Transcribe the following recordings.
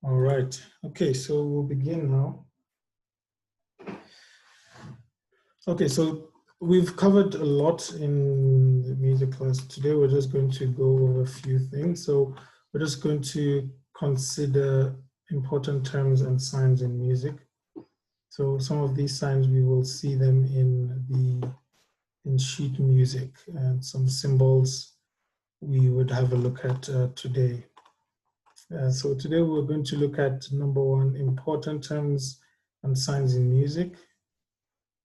All right. Okay, so we'll begin now. Okay, so we've covered a lot in the music class. Today we're just going to go over a few things. So we're just going to consider important terms and signs in music. So some of these signs we will see them in sheet music, and some symbols we would have a look at today. So today we're going to look at number one, important terms and signs in music.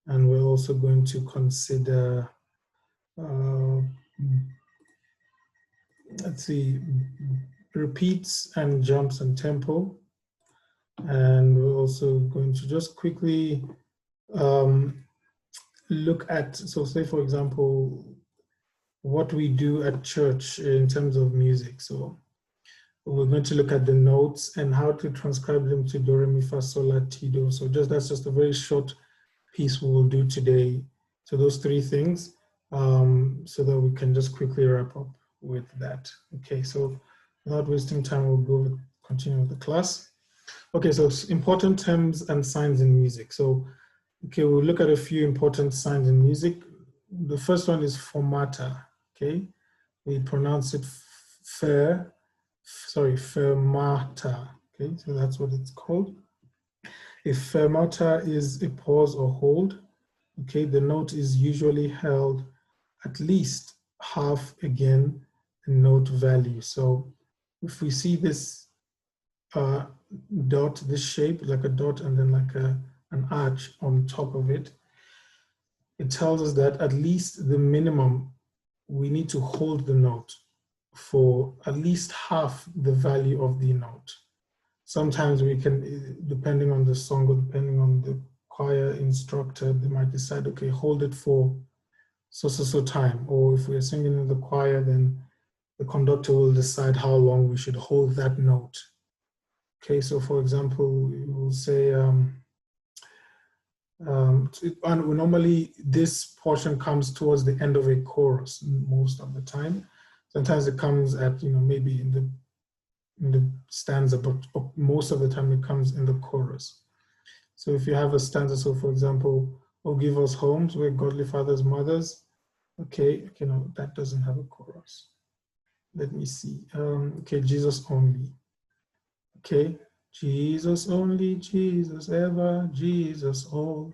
And we're also going to consider, let's see, repeats and jumps and tempo. And we're also going to just quickly look at, so say for example, what we do at church in terms of music. So we're going to look at the notes and how to transcribe them to do, re, mi, fa, sol, la, ti, do. So that's just a very short piece we will do today. So those three things, so that we can just quickly wrap up with that. Okay, so without wasting time, we'll continue with the class. Okay, so important terms and signs in music. So, okay, we'll look at a few important signs in music. The first one is fermata. Okay, we pronounce it fermata. Okay, so that's what it's called. If fermata is a pause or hold, okay, the note is usually held at least half again the note value. So if we see this dot, this shape, like a dot and then like an arch on top of it, it tells us that at least the minimum, we need to hold the note for at least half the value of the note. Sometimes we can, depending on the song or depending on the choir instructor, they might decide, okay, hold it for so time. Or if we're singing in the choir, then the conductor will decide how long we should hold that note. Okay, so for example, we will say, normally this portion comes towards the end of a chorus most of the time. Sometimes it comes at, maybe in the stanza, but most of the time it comes in the chorus. So if you have a stanza, so for example, "Oh, give us homes, we're godly fathers, mothers." Okay, no, that doesn't have a chorus. Let me see. Okay, Jesus only. Okay, Jesus only, Jesus ever, Jesus all.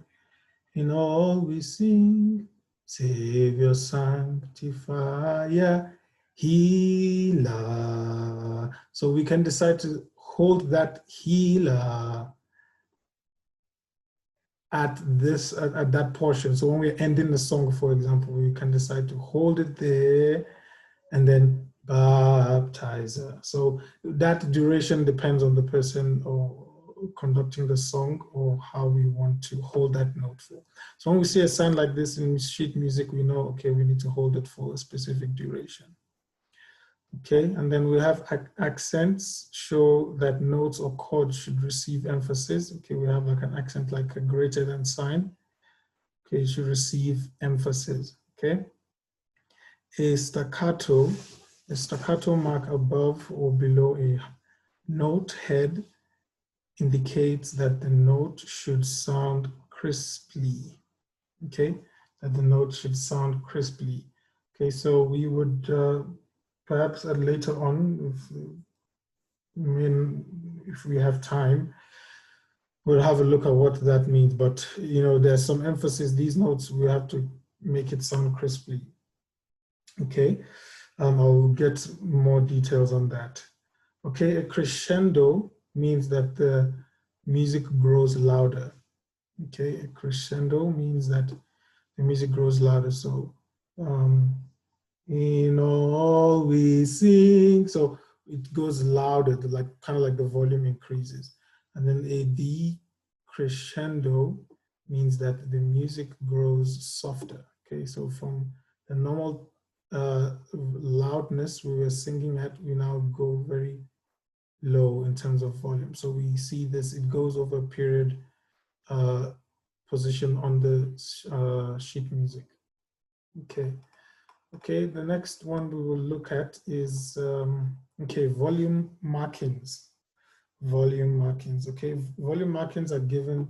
In all we sing, Savior, Sanctifier, Healer. So we can decide to hold that healer at that portion. So when we're ending the song, for example, we can decide to hold it there and then baptizer. So that duration depends on the person or conducting the song or how we want to hold that note for. So when we see a sign like this in sheet music, we know, okay, we need to hold it for a specific duration. Okay, and then we have accents show that notes or chords should receive emphasis. Okay, we have like an accent like a greater than sign. Okay, it should receive emphasis. Okay, a staccato mark above or below a note head indicates that the note should sound crisply. Okay, that the note should sound crisply. Okay, so we would perhaps later on, if we have time, we'll have a look at what that means. But there's some emphasis. These notes, we have to make it sound crisply. Okay, I'll get more details on that. Okay, a crescendo means that the music grows louder. Okay, a crescendo means that the music grows louder. So, in all we sing, so it goes louder, like kind of like the volume increases. And then a decrescendo means that the music grows softer. Okay, so from the normal loudness we were singing at, we now go very low in terms of volume. So we see this, it goes over a period position on the sheet music. Okay, the next one we will look at is, okay, volume markings. volume markings. Okay, volume markings are given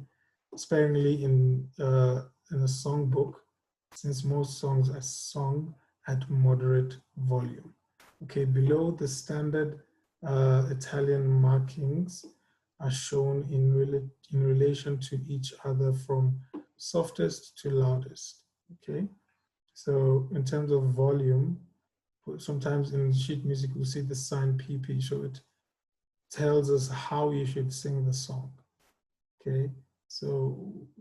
sparingly in a songbook, since most songs are sung at moderate volume. Okay, below the standard Italian markings are shown in relation to each other from softest to loudest. Okay, so in terms of volume, sometimes in sheet music we see the sign PP, so it tells us how you should sing the song. Okay, so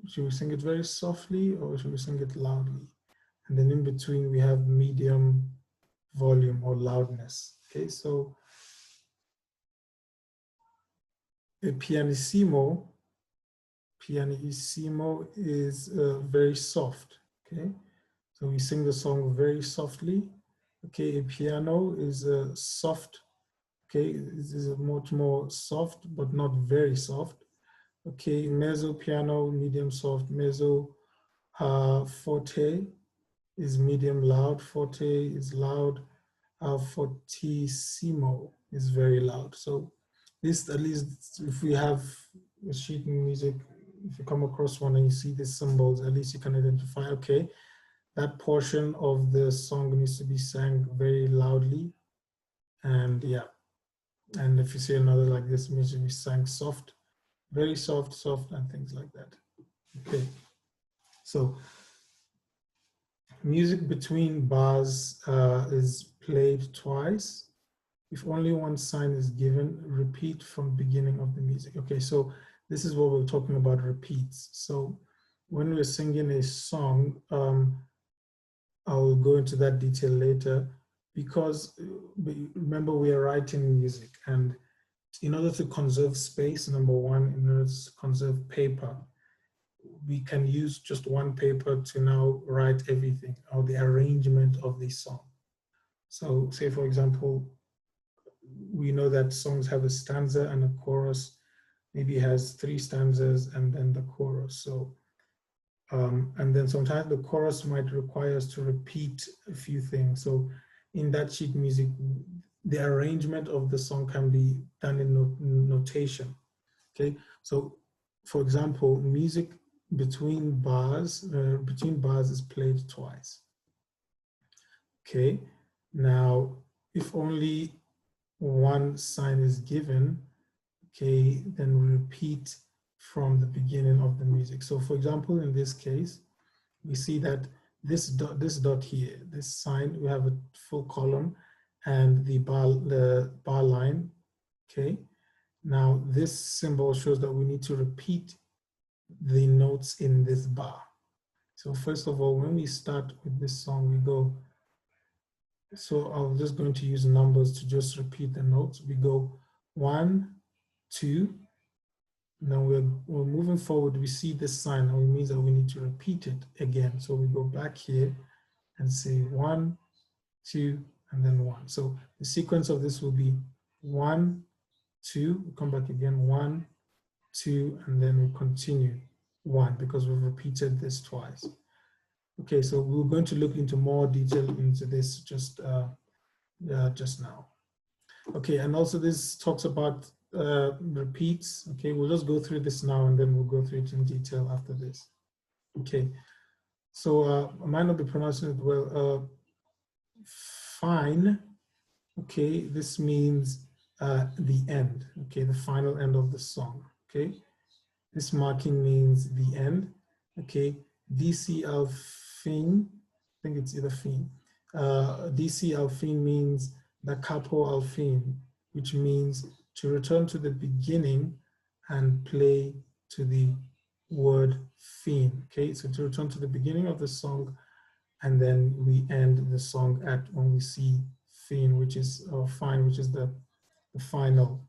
should we sing it very softly or should we sing it loudly? And then in between we have medium volume or loudness. Okay, so a pianissimo is very soft. Okay, so we sing the song very softly. Okay, a piano is a soft. Okay, this is a much more soft, but not very soft. Okay, mezzo piano, medium soft. Mezzo forte is medium loud. Forte is loud. Fortissimo is very loud. So this, at least if we have a sheet music, if you come across one and you see these symbols, at least you can identify, okay, that portion of the song needs to be sang very loudly. And yeah, and if you see another like this, it means to be sang soft, very soft, soft, and things like that. Okay, so music between bars is played twice. If only one sign is given, repeat from beginning of the music. Okay, so this is what we're talking about, repeats. So when we're singing a song, I'll go into that detail later, because remember we are writing music, and in order to conserve space, number one, in order to conserve paper, we can use just one paper to now write everything, or the arrangement of the song. So say for example, we know that songs have a stanza and a chorus, maybe has 3 stanzas and then the chorus. So, and then sometimes the chorus might require us to repeat a few things. So in that sheet music, the arrangement of the song can be done in notation. Okay, so for example, music between bars is played twice. Okay, now if only one sign is given, okay, then we repeat from the beginning of the music. So for example, in this case, we see that this dot here, this sign, we have a full column and the bar line, okay? Now this symbol shows that we need to repeat the notes in this bar. So first of all, when we start with this song, we go, so I'm just going to use numbers to just repeat the notes. We go 1, 2, now we're moving forward. We see this sign, and it means that we need to repeat it again. So we go back here and say 1, 2, and then 1. So the sequence of this will be 1, 2, we come back again, 1, 2, and then we continue 1, because we've repeated this twice. Okay, so we're going to look into more detail into this just now. Okay, and also this talks about repeats. Okay, we'll just go through this now and then we'll go through it in detail after this. Okay, so I might not be pronouncing it well. Fine. Okay, this means the end. Okay, the final end of the song. Okay, this marking means the end. Okay, DC al fin, I think it's either fin. DC al fin means da capo al fin, which means to return to the beginning and play to the word fin. Okay, so to return to the beginning of the song, and then we end the song at when we see fin, which is fine, which is the final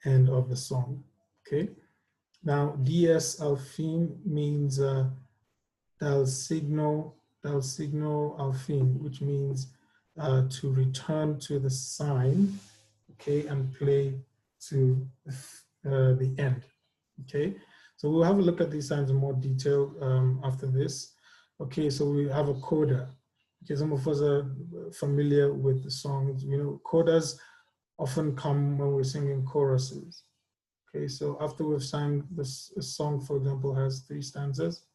end of the song. Okay, now DS al fin means dal signo al fin, which means to return to the sign, okay, and play to the end. Okay, so we'll have a look at these signs in more detail after this. Okay, so we have a coda. Okay, some of us are familiar with the songs. You know, codas often come when we're singing choruses. Okay, so after we've sung this song, for example, has 3 stanzas.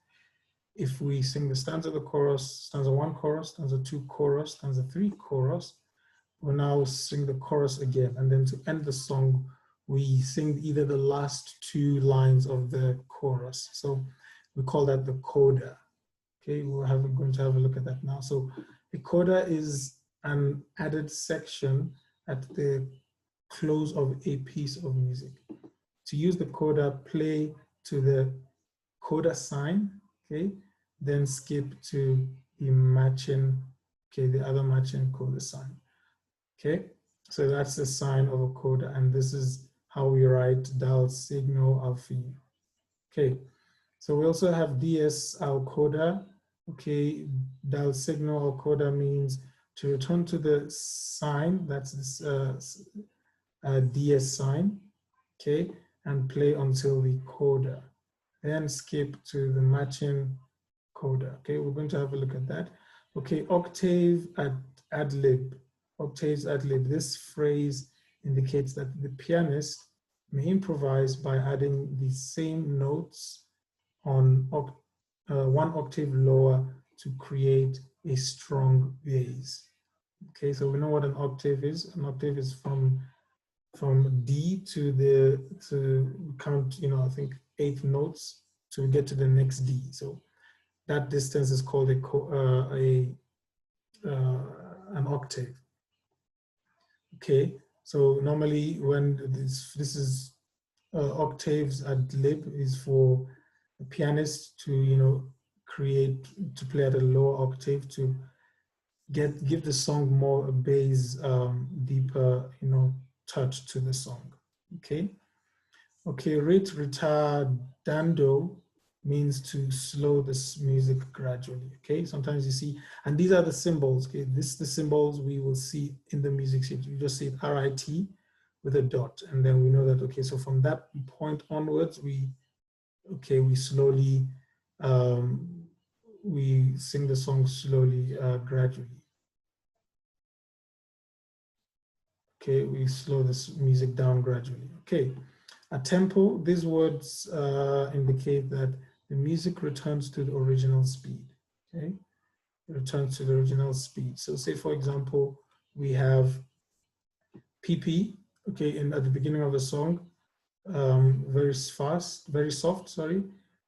If we sing the stanza, the chorus, stanza 1 chorus, stanza 2 chorus, stanza 3 chorus, we'll now sing the chorus again. And then to end the song, we sing either the last 2 lines of the chorus. So we call that the coda. Okay, we're going to have a look at that now. So a coda is an added section at the close of a piece of music. To use the coda, play to the coda sign, okay, then skip to the matching, okay, the other matching coda sign, okay. So that's the sign of a coda, and this is how we write dal signo al fi. Okay, so we also have DS al coda. Okay, dal signo al coda means to return to the sign, that's this DS sign, okay, and play until the coda. Then skip to the matching coda. Okay, we're going to have a look at that. Okay, octave ad lib. Octaves ad lib. This phrase indicates that the pianist may improvise by adding the same notes on 1 octave lower to create a strong bass. Okay, so we know what an octave is. An octave is from D to count, I think 8 notes to get to the next D. So that distance is called an octave. Okay, so normally when this is octaves ad lib is for a pianist to to play at a lower octave to give the song more bass, deeper touch to the song. Okay, retardando means to slow this music gradually. Okay, sometimes you see, and these are the symbols. Okay, this the symbols we will see in the music sheet. You just see it RIT with a dot, and then we know that, okay, so from that point onwards, we slowly we sing the song slowly, gradually. Okay, we slow this music down gradually. Okay, a tempo, these words indicate that the music returns to the original speed. Okay, it returns to the original speed. So say, for example, we have PP, okay, at the beginning of the song, very fast, very soft, sorry.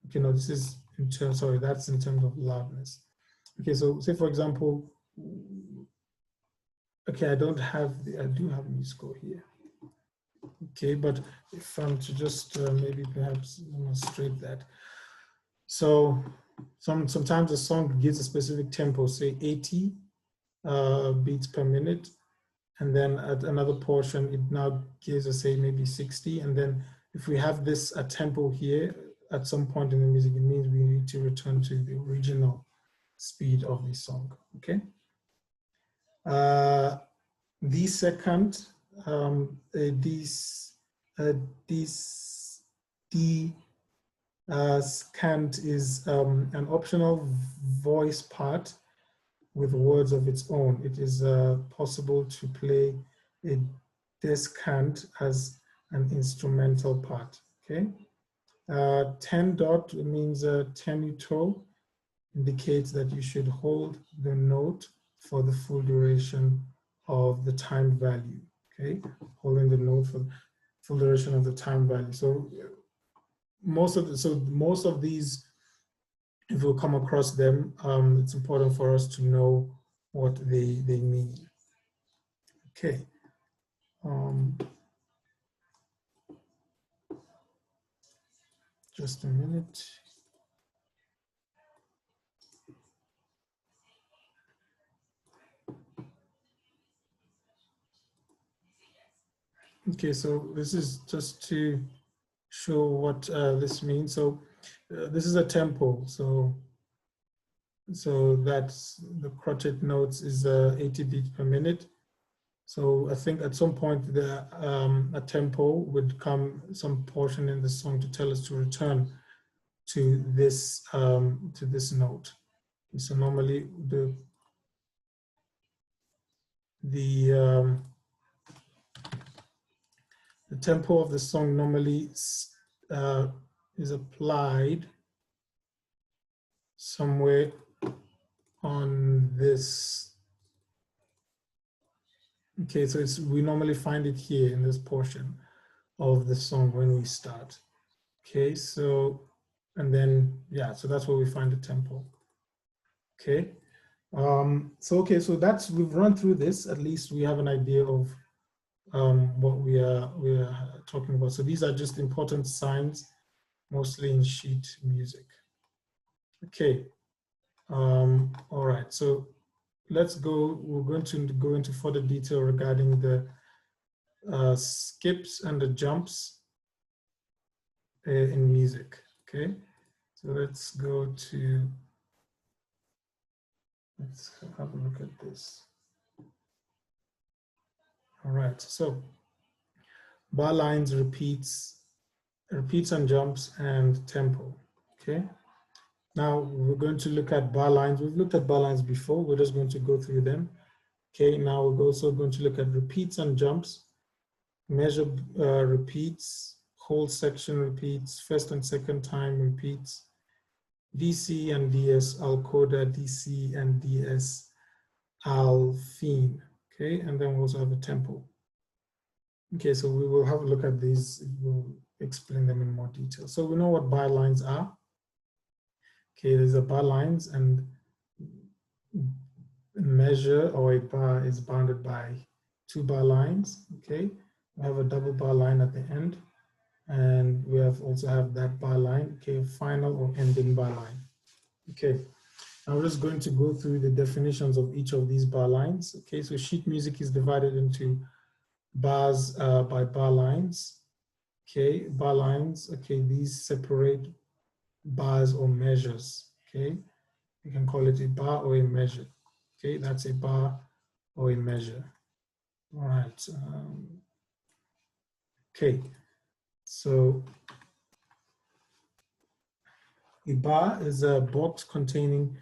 Okay, no, this is in terms, sorry, that's in terms of loudness. Okay, so say, for example, okay, I do have musical here. Okay, but if I'm to just maybe perhaps demonstrate that. So sometimes a song gives a specific tempo, say 80 beats per minute, and then at another portion it now gives us, say, maybe 60, and then if we have this a tempo here at some point in the music, it means we need to return to the original speed of the song. Okay. The second, scant is an optional voice part with words of its own. It is possible to play a descant as an instrumental part. Okay. 10 dot means tenuto, indicates that you should hold the note for the full duration of the time value. Okay, holding the note for the full duration of the time value. So most of these, if we come across them, it's important for us to know what they mean. Okay. Just a minute. Okay, so this is just to show what this means. So this is a tempo. So that's the crotchet notes is 80 beats per minute. So I think at some point a tempo would come, some portion in the song, to tell us to return to this note. So normally the the tempo of the song normally is applied somewhere on this. Okay, so we normally find it here in this portion of the song when we start. Okay, so, and then, yeah, so that's where we find the tempo. Okay, okay, so we've run through this. At least we have an idea of what we are talking about. So these are just important signs, mostly in sheet music. Okay, all right, so let's go. We're going to go into further detail regarding the skips and the jumps in music. Okay, so let's go to, let's have a look at this. All right, so bar lines, repeats and jumps, and tempo. Okay, now we're going to look at bar lines. We've looked at bar lines before. We're just going to go through them. Okay, now we're also going to look at repeats and jumps, measure repeats, whole section repeats, first and second time repeats, DC and DS, al-coda, DC and DS, al-theme. Okay, and then we also have a tempo. Okay, so we will have a look at these. We'll explain them in more detail. So we know what bar lines are. Okay, there's a bar lines, and a measure or a bar is bounded by 2 bar lines. Okay, we have a double bar line at the end, and we also have that bar line. Okay, final or ending bar line. Okay, now we're just going to go through the definitions of each of these bar lines. Okay, so sheet music is divided into bars by bar lines. Okay, bar lines. Okay, these separate bars or measures. Okay, you can call it a bar or a measure. Okay, that's a bar or a measure. All right. Okay, so a bar is a box containing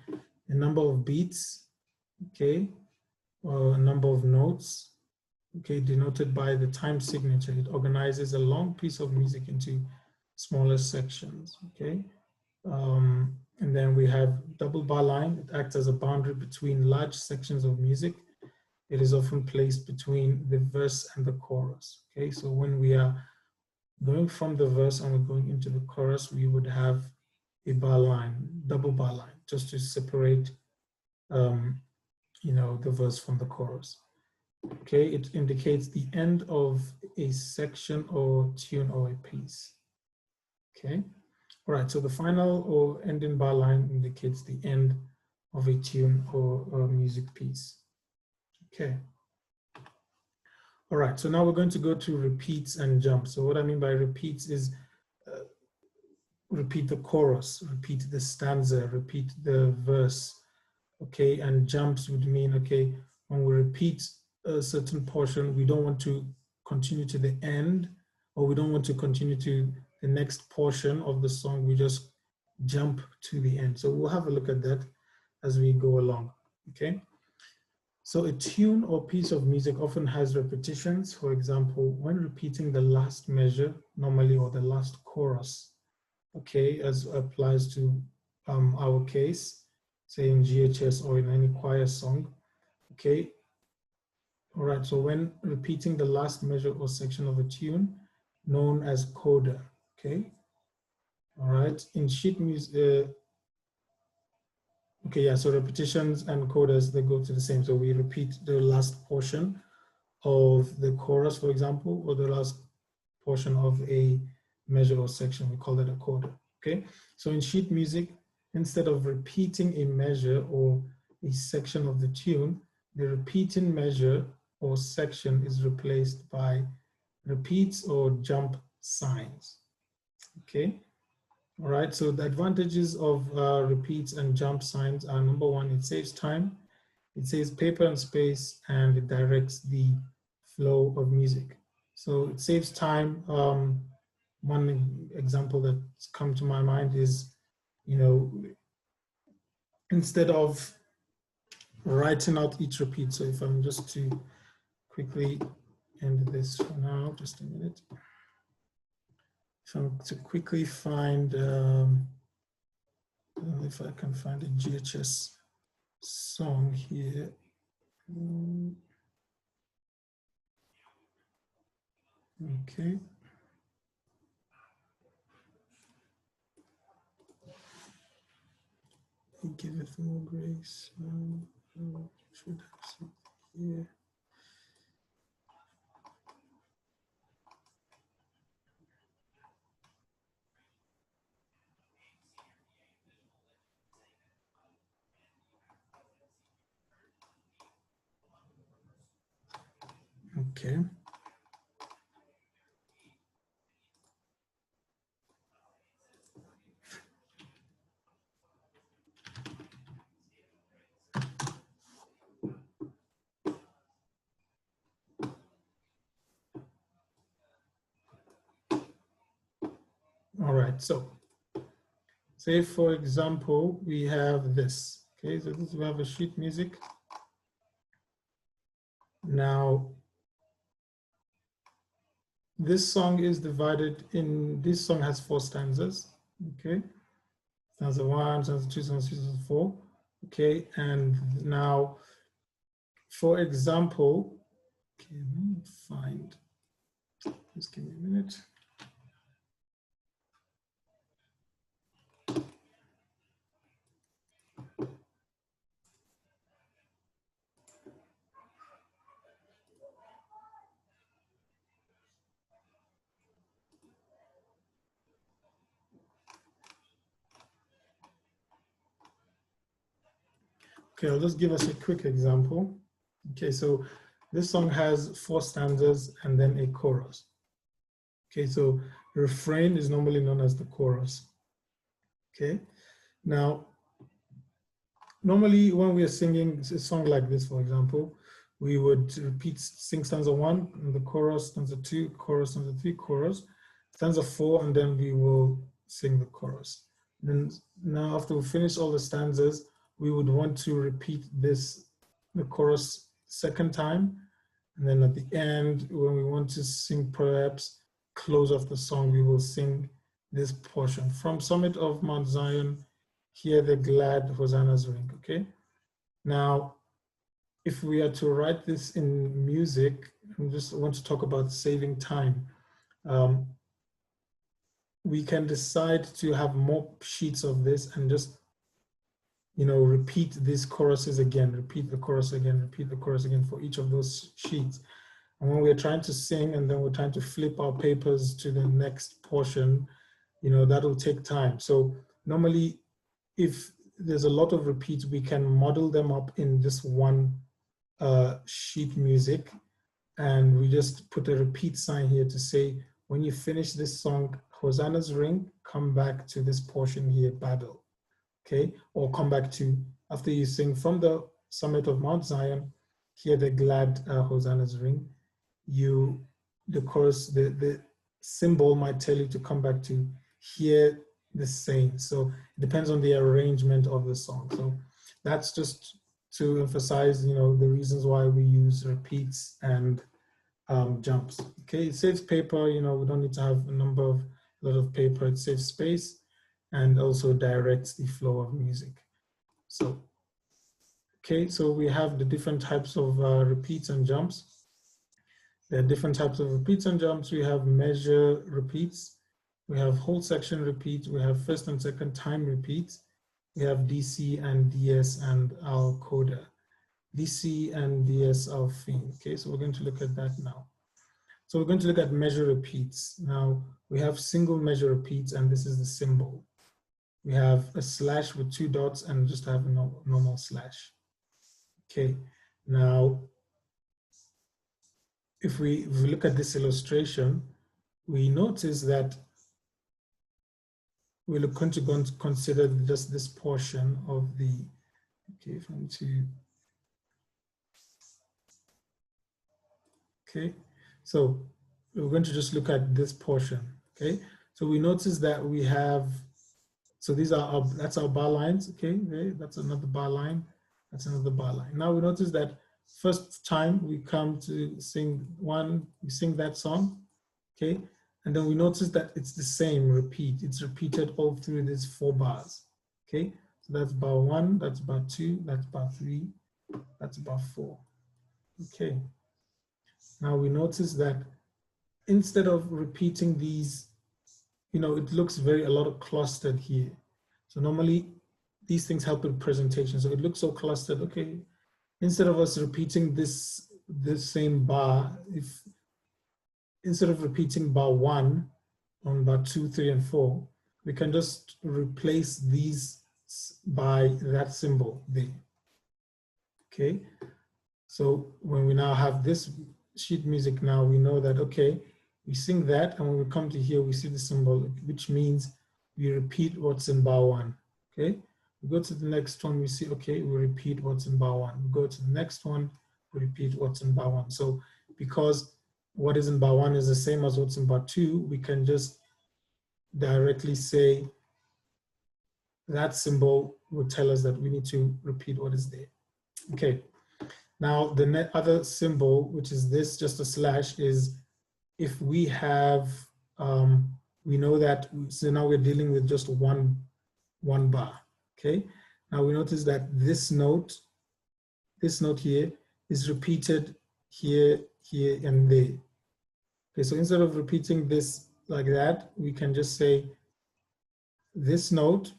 a number of beats. Okay, or a number of notes. Okay, denoted by the time signature. It organizes a long piece of music into smaller sections. Okay, and then we have double bar line. It acts as a boundary between large sections of music. It is often placed between the verse and the chorus. Okay, so when we are going from the verse and we're going into the chorus, we would have a bar line, double bar line, just to separate, you know, the verse from the chorus. Okay, it indicates the end of a section or tune or a piece. Okay, all right, so the final or ending bar line indicates the end of a tune or a music piece. Okay. All right, so now we're going to go to repeats and jumps. So what I mean by repeats is repeat the chorus, repeat the stanza, repeat the verse. Okay, and jumps would mean, okay, when we repeat a certain portion, we don't want to continue to the end, or we don't want to continue to the next portion of the song. We just jump to the end. So we'll have a look at that as we go along. Okay, so a tune or piece of music often has repetitions. For example, when repeating the last measure normally, or the last chorus, okay, as applies to our case, say in GHS or in any choir song. Okay, all right, so when repeating the last measure or section of a tune, known as coda. Okay, all right, in sheet music, okay, yeah, so repetitions and codas, they go to the same. So we repeat the last portion of the chorus, for example, or the last portion of a measure or section. We call that a coda. Okay, so in sheet music, instead of repeating a measure or a section of the tune, the repeating measure or section is replaced by repeats or jump signs. Okay, all right, so the advantages of repeats and jump signs are: number one, it saves time, it saves paper and space, and it directs the flow of music. So it saves time. One example that's come to my mind is, you know, instead of writing out each repeat, so if I'm just to quickly end this for now, just a minute. So to quickly find, if I can find a GHS song here. Okay. Giveth more grace. Should have something here. Okay. All right, so say for example, we have this, okay, so this, we have a sheet music. Now, this song is divided in, this song has 4 stanzas, okay? Stanza 1, stanza 2, stanza 3, stanza 4, okay? And now, for example, okay, let me find, just give me a minute. Okay, I'll just give us a quick example. Okay, so this song has 4 stanzas and then a chorus. Okay, so the refrain is normally known as the chorus. Okay, now, normally when we are singing a song like this, for example, we would repeat, sing stanza 1, and the chorus, stanza 2, chorus, stanza 3, chorus, stanza 4, and then we will sing the chorus. Then now after we finish all the stanzas, we would want to repeat this, the chorus 2nd time. And then at the end, when we want to sing perhaps close off the song, we will sing this portion. From summit of Mount Zion, hear the glad hosannas ring, okay? Now, if we are to write this in music, I just want to talk about saving time. We can decide to have more sheets of this and just, you know, repeat these choruses again, repeat the chorus again, repeat the chorus again for each of those sheets. And when we're trying to sing and then we're trying to flip our papers to the next portion, you know, that'll take time. So normally, if there's a lot of repeats, we can model them up in just one sheet music. And we just put a repeat sign here to say, when you finish this song, Hosanna's ring, come back to this portion here, Babel. Okay, or come back to, after you sing from the summit of Mount Zion, hear the glad Hosanna's ring, the chorus, the symbol might tell you to come back to hear the saying. So it depends on the arrangement of the song. So that's just to emphasize, you know, the reasons why we use repeats and jumps. Okay, it saves paper, you know, we don't need to have a lot of paper, it saves space and also directs the flow of music. So, okay, so we have the different types of repeats and jumps. There are different types of repeats and jumps. We have measure repeats, we have whole section repeats, we have first and second time repeats, we have DC and DS and al coda. DC and DS al fin. Okay, so we're going to look at that now. So we're going to look at measure repeats. Now we have single measure repeats, and this is the symbol. We have a slash with 2 dots and just have a normal slash. Okay, now if we look at this illustration, we notice that we're going to consider just this portion of the, okay, from to, okay, so we're going to just look at this portion, okay? So we notice that we have, so these are that's our bar lines, okay? That's another bar line, that's another bar line. Now we notice that first time we come to sing one, we sing that song, okay? And then we notice that it's the same repeat. It's repeated all through these 4 bars, okay? So that's bar 1, that's bar 2, that's bar 3, that's bar 4, okay? Now we notice that instead of repeating these, you know, it looks a lot of clustered here. So normally these things help with presentation. So it looks so clustered, okay? Instead of us repeating this same bar, if instead of repeating bar 1 on bar 2, 3, and 4, we can just replace these by that symbol there. Okay, so when we now have this sheet music, now we know that, okay, we sing that, and when we come to here, we see the symbol, which means we repeat what's in bar 1. Okay, we go to the next one, we see, okay, we repeat what's in bar 1. We go to the next one, we repeat what's in bar 1. So because what is in bar 1 is the same as what's in bar 2, we can just directly say that symbol will tell us that we need to repeat what is there. Okay, now the other symbol, which is this, just a slash, is if we have, we know that, so now we're dealing with just one bar, okay? Now we notice that this note here is repeated here, here, and there. Okay, so instead of repeating this like that, we can just say this note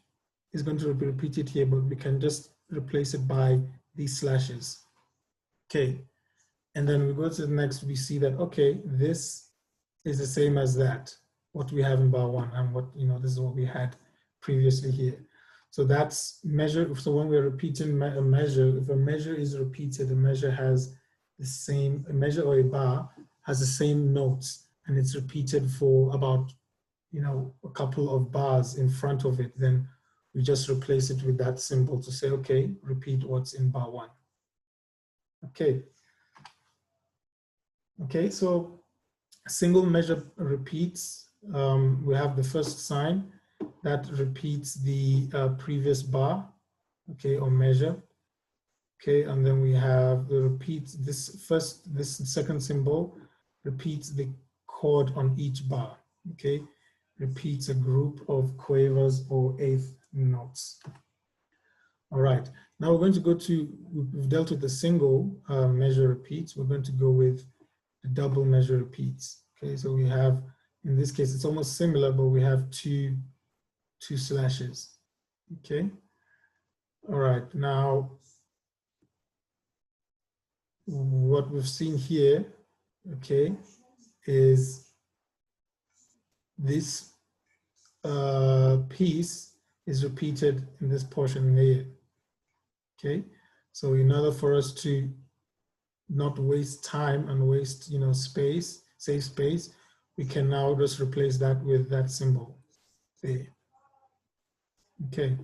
is going to be repeated here, but we can just replace it by these slashes. Okay, and then we go to the next, we see that, okay, this is the same as that, what we have in bar 1, and what, you know, this is what we had previously here. So that's measure. So when we're repeating a measure, if a measure is repeated, a measure has the same, a measure or a bar has the same notes, and it's repeated for about, you know, a couple of bars in front of it, then we just replace it with that symbol to say, okay, repeat what's in bar 1. Okay. Okay, so single measure repeats. We have the first sign that repeats the previous bar, okay, or measure. Okay, and then we have the repeat, this second symbol repeats the chord on each bar, okay, repeats a group of quavers or eighth notes. All right, now we're going to go to, we've dealt with the single measure repeats, we're going to go with the double measure repeats. Okay, so we have, in this case, it's almost similar, but we have two slashes. Okay, all right, now what we've seen here, okay, is this piece is repeated in this portion here. Okay, so in order for us to not waste time and waste, you know, space, save space, we can now just replace that with that symbol there. Okay.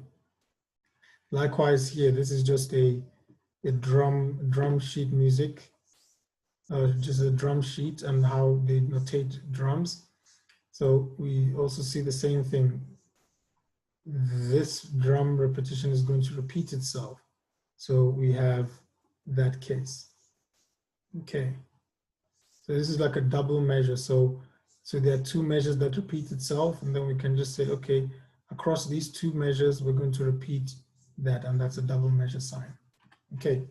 Likewise here, this is just a drum sheet music, just a drum sheet and how they notate drums. So we also see the same thing. This drum repetition is going to repeat itself. So we have that case. Okay. So this is like a double measure. So there are 2 measures that repeat itself, and then we can just say, okay, across these 2 measures, we're going to repeat that, and that's a double measure sign. Okay.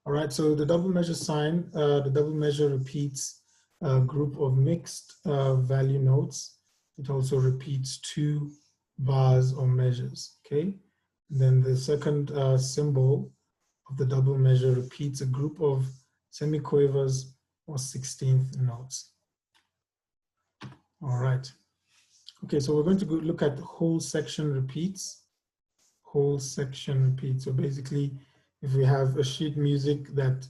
All right, so the double measure sign, the double measure repeats a group of mixed value notes. It also repeats 2 bars or measures, okay? And then the second symbol of the double measure repeats a group of semiquavers or 16th notes. All right. Okay, so we're going to go look at whole section repeats. Whole section repeats. So basically, if we have a sheet music that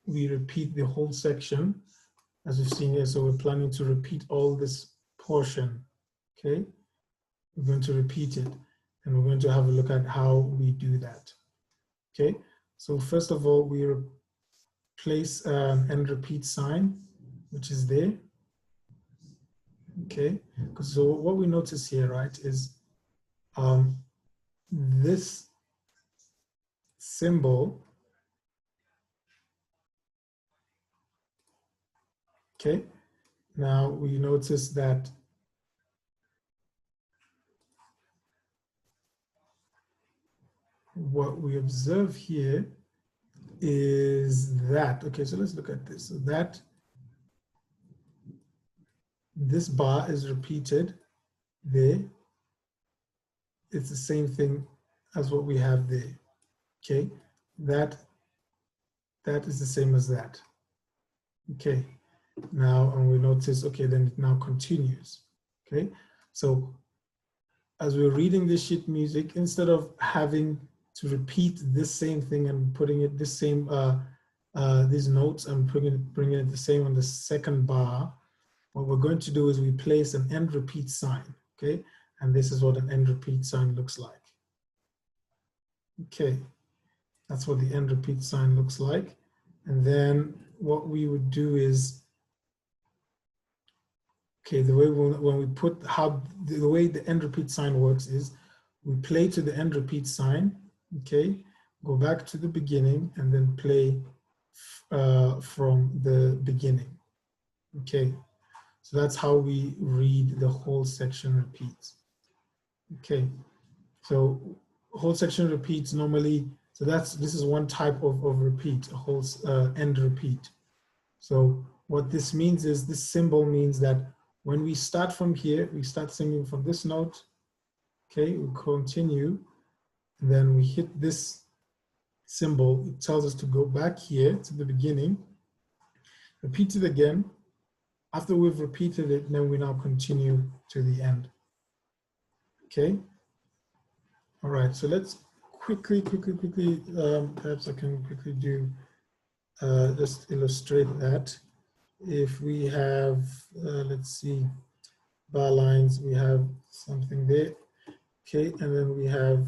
we repeat the whole section, as we've seen here, so we're planning to repeat all this portion, okay? We're going to repeat it, and we're going to have a look at how we do that, okay? So first of all, we replace an end repeat sign, which is there, okay? So what we notice here, right, is this symbol Okay, now we notice that what we observe here is that, okay, so let's look at this. So that this bar is repeated there. It's the same thing as what we have there. Okay, that is the same as that. Okay, now, and we notice, okay, then it now continues. Okay, so as we're reading this sheet music, instead of having to repeat this same thing and putting it this same these notes and bringing it the same on the second bar, what we're going to do is we place an end repeat sign. Okay, and this is what an end repeat sign looks like. Okay, that's what the end repeat sign looks like. And then what we would do is, okay, the way when we put the way the end repeat sign works is we play to the end repeat sign, okay, go back to the beginning and then play from the beginning. Okay, so that's how we read the whole section repeats. Okay, so whole section repeats normally, so this is one type of repeat, a whole end repeat. So what this means is this symbol means that when we start from here, we start singing from this note, okay, we continue, and then we hit this symbol. It tells us to go back here to the beginning, repeat it again. After we've repeated it, then we now continue to the end. Okay. All right. So let's quickly, perhaps I can quickly do, just illustrate that. If we have, let's see, bar lines, we have something there. Okay. And then we have,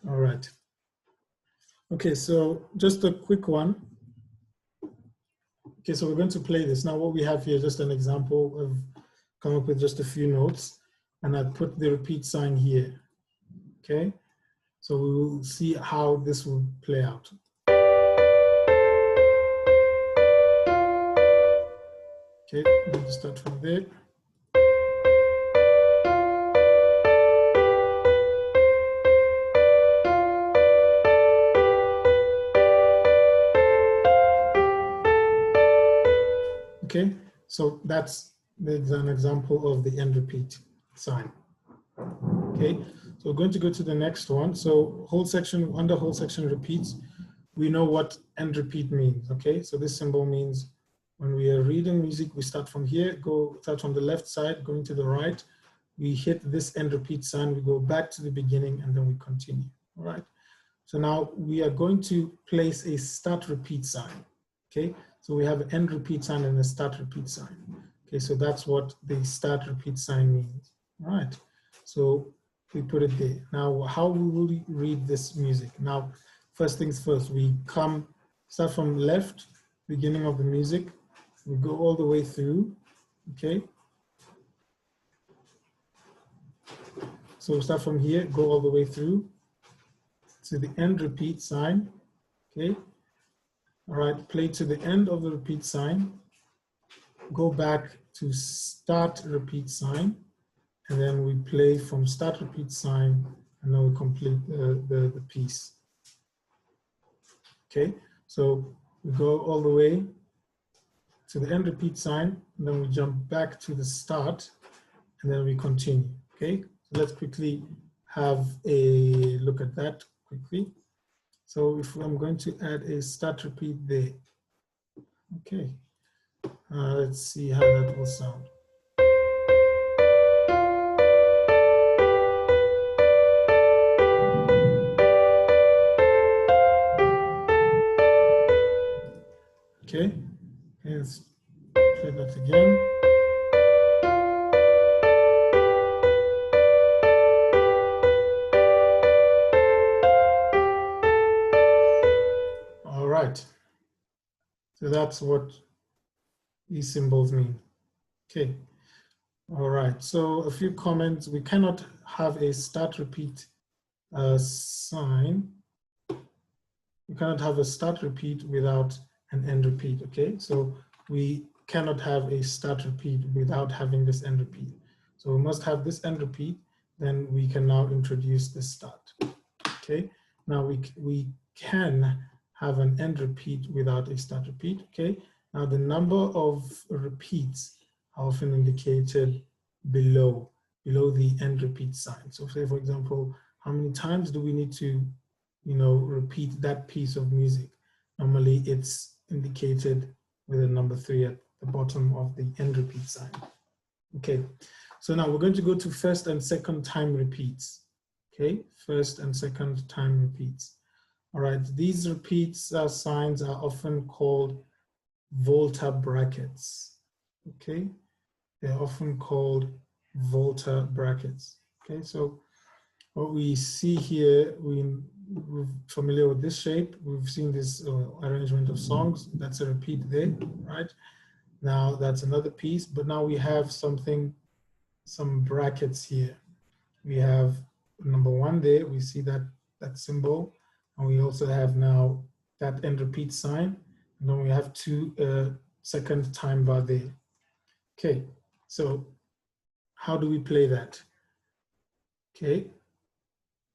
all right. Okay, so just a quick one. Okay, so we're going to play this. Now what we have here is just an example of come up with just a few notes, and I put the repeat sign here. Okay, so we will see how this will play out. Okay, I'm going to start from there. Okay, so that's an example of the end repeat sign. Okay, so we're going to go to the next one. So whole section, under whole section repeats, we know what end repeat means. Okay, so this symbol means when we are reading music, we start from here, start from the left side, going to the right. We hit this end repeat sign, we go back to the beginning, and then we continue. All right. So now we are going to place a start repeat sign. Okay, so we have an end repeat sign and a start repeat sign. Okay, so that's what the start repeat sign means. All right. So we put it there. Now, how will we read this music? Now, first things first, we start from left, beginning of the music. We go all the way through, okay? So we start from here, go all the way through to the end repeat sign, okay? All right, play to the end of the repeat sign, go back to start repeat sign, and then we play from start repeat sign, and then we complete the piece. Okay, so we go all the way to the end repeat sign, and then we jump back to the start, and then we continue. Okay, so let's quickly have a look at that quickly. So if I'm going to add a start repeat there, okay, let's see how that will sound. Okay, let's play that again. So that's what these symbols mean. Okay. All right. So a few comments. We cannot have a start repeat sign. You cannot have a start repeat without an end repeat. Okay. So we cannot have a start repeat without having this end repeat. So we must have this end repeat. Then we can now introduce the start. Okay. Now we can have an end repeat without a start repeat. Okay. Now the number of repeats are often indicated below the end repeat sign. So say, for example, how many times do we need to, repeat that piece of music? Normally it's indicated with a number 3 at the bottom of the end repeat sign. Okay, so now we're going to go to first and second time repeats. Okay, first and second time repeats. All right, these repeats signs are often called volta brackets. Okay, they're often called volta brackets. Okay, so what we see here, we're familiar with this shape. We've seen this arrangement of songs. That's a repeat there, right? Now that's another piece, but now we have some brackets here. We have number 1 there. We see that symbol, and we also have now that end repeat sign. And then we have 2 second time bar there. Okay, so how do we play that? Okay,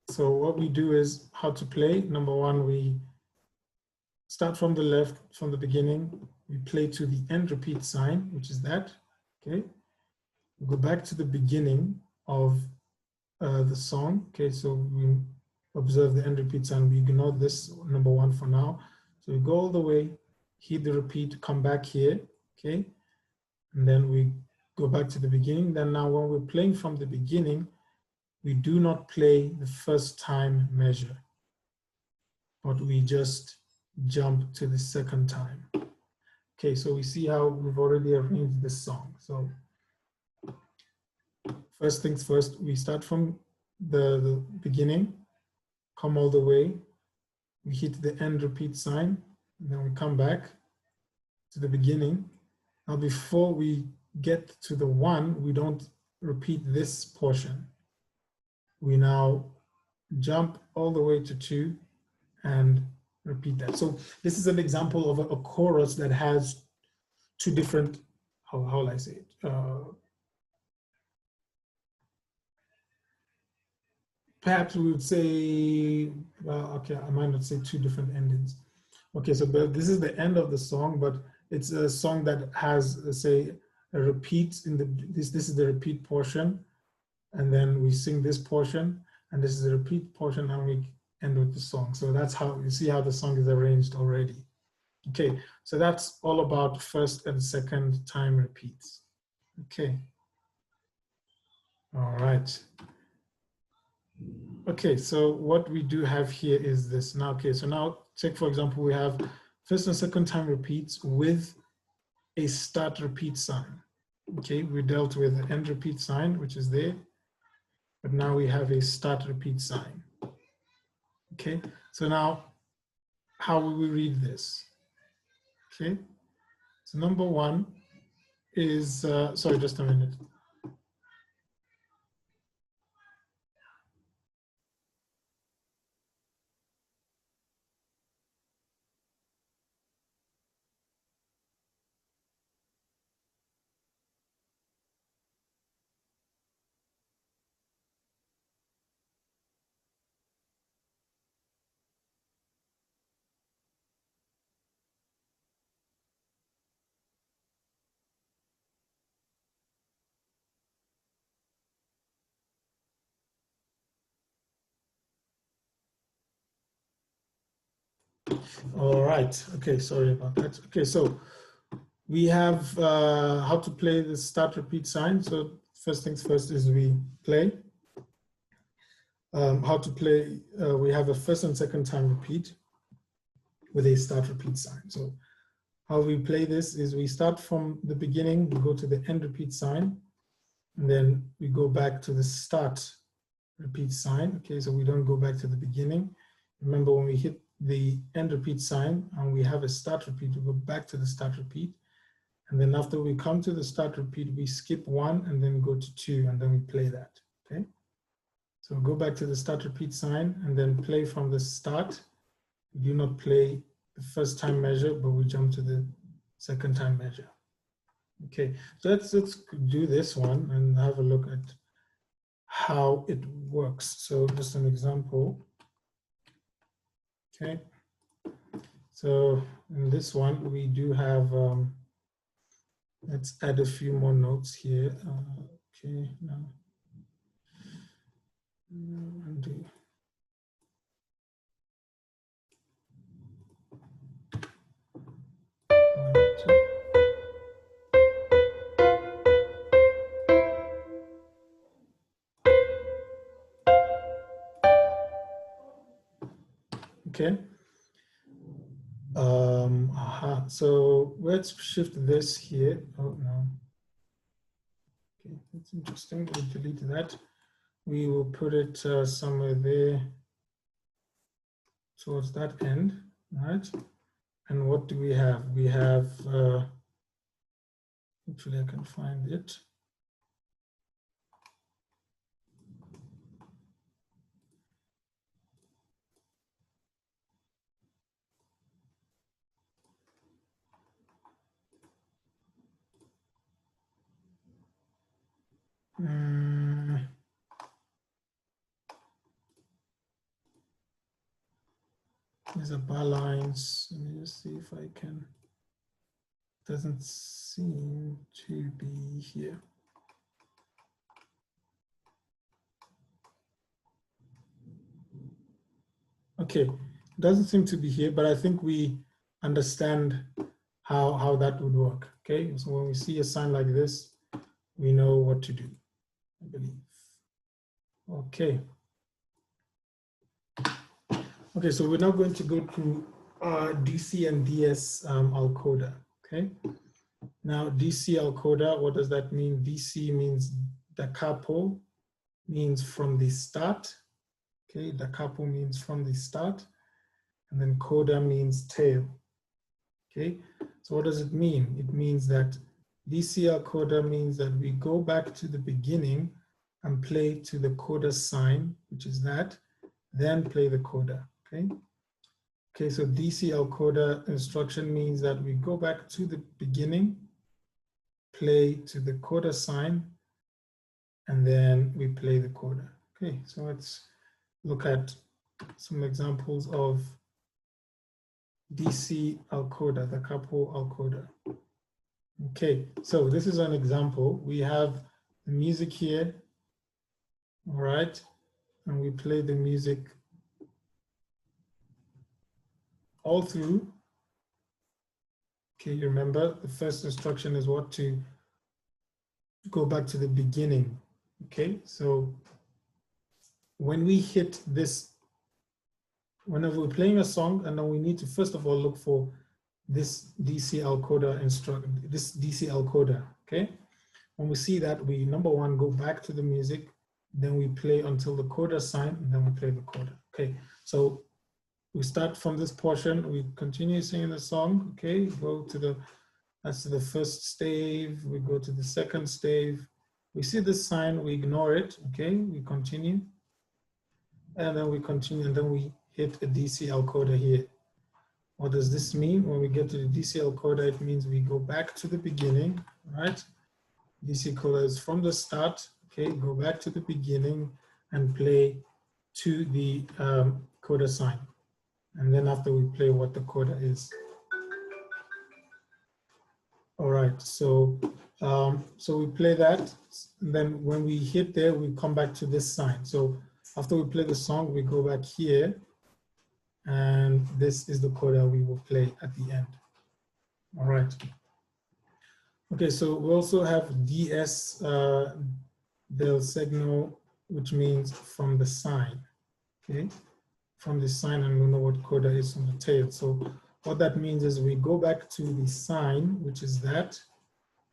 so what we do is how to play. Number 1, we start from the left, from the beginning. We play to the end repeat sign, which is that. Okay, we go back to the beginning of the song. Okay, so we observe the end repeat sign. We ignore this number 1 for now. So we go all the way, hit the repeat, come back here. Okay, and then we go back to the beginning. Then now when we're playing from the beginning, we do not play the first time measure, but we just jump to the second time. Okay, so we see how we've already arranged this song. So first things first, we start from the beginning, come all the way, we hit the end repeat sign, and then we come back to the beginning. Now before we get to the 1, we don't repeat this portion. We now jump all the way to 2 and repeat that. So this is an example of a chorus that has 2 different, how will I say it? Perhaps we would say, well, okay, I might not say 2 different endings. Okay, so this is the end of the song, but it's a song that has, let's say, a repeat in this is the repeat portion, and then we sing this portion, and this is the repeat portion, and we end with the song. So that's how you see how the song is arranged already. Okay, so that's all about first and second time repeats. Okay. All right. Okay, so what we do have here is this. Now, okay, so now take, for example, we have first and second time repeats with a start repeat sign. Okay, we dealt with the end repeat sign, which is there, but now we have a start repeat sign. Okay, so now how will we read this? Okay, so number 1 is, sorry, just a minute. All right, okay, sorry about that. Okay, so we have how to play the start repeat sign. So first things first is we play. How to play, we have a first and second time repeat with a start repeat sign. So how we play this is we start from the beginning, we go to the end repeat sign, and then we go back to the start repeat sign. Okay, so we don't go back to the beginning. Remember, when we hit the end repeat sign and we have a start repeat, we go back to the start repeat. And then after we come to the start repeat, we skip 1 and then go to 2 and then we play that, okay? So go back to the start repeat sign and then play from the start. We do not play the first time measure, but we jump to the second time measure. Okay, so let's do this one and have a look at how it works. So just an example. Okay, so in this one we do have, let's add a few more notes here. Okay, now undo. Okay. So let's shift this here. Oh no. Okay, that's interesting. We'll delete that. We will put it somewhere there towards that end, right? And what do we have? We have, actually I can find it. These are bar lines. Let me just see if I can. Doesn't seem to be here. Okay, doesn't seem to be here, but I think we understand how that would work. Okay, so when we see a sign like this, we know what to do, I believe. Okay. Okay, so we're now going to go to DC and DS Alcoda. Okay. Now DC Alcoda, what does that mean? DC means da capo, means from the start. Okay, da capo means from the start, and then coda means tail. Okay, so what does it mean? It means that DC coda means that we go back to the beginning and play to the coda sign, which is that, then play the coda. Okay. Okay, so DC coda instruction means that we go back to the beginning, play to the coda sign, and then we play the coda. Okay, so let's look at some examples of DC coda, the capo coda. Okay, so this is an example. We have the music here, all right, and we play the music all through. Okay, you remember the first instruction is what? To go back to the beginning. Okay, so when we hit this, whenever we're playing a song, and then we need to first of all look for this DC coda instruction, this DC coda. Okay, when we see that, we number one go back to the music, then we play until the coda sign, and then we play the coda. Okay, so we start from this portion, we continue singing the song. Okay, go to the, that's the first stave, we go to the second stave, we see this sign, we ignore it. Okay, we continue, and then we continue, and then we hit a DC coda here. What does this mean? When we get to the DC coda, it means we go back to the beginning, right? DC coda is from the start. Okay, go back to the beginning and play to the coda sign. And then after we play what the coda is. All right, so so we play that. And then when we hit there, we come back to this sign. So after we play the song, we go back here. And this is the coda we will play at the end. All right. Okay, so we also have DS del segno, which means from the sign. Okay, from the sign, and we know what coda is on the tail. So what that means is we go back to the sign, which is that.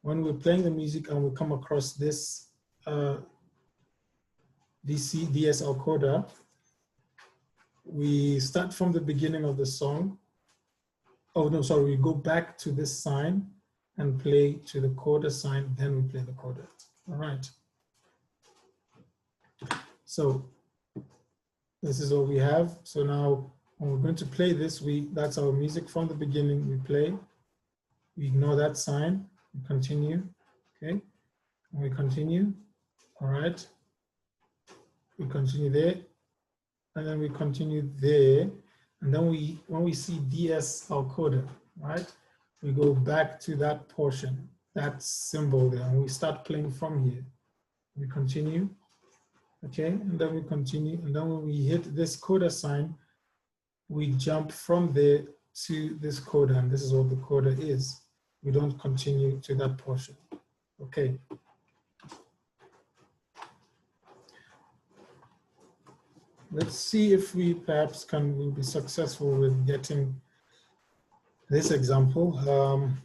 When we're playing the music and we come across this DS coda, we start from the beginning of the song. Oh, no, sorry, we go back to this sign and play to the coda sign, then we play the coda. All right. So this is what we have. So now when we're going to play this, that's our music from the beginning. We play, we ignore that sign, we continue, okay? And we continue, all right? We continue there, and then we continue there. And then when we see DS our coda, right? We go back to that portion, that symbol there, and we start playing from here. We continue, okay? And then we continue, and then when we hit this coda sign, we jump from there to this coda, and this is what the coda is. We don't continue to that portion, okay? Let's see if we perhaps will be successful with getting this example.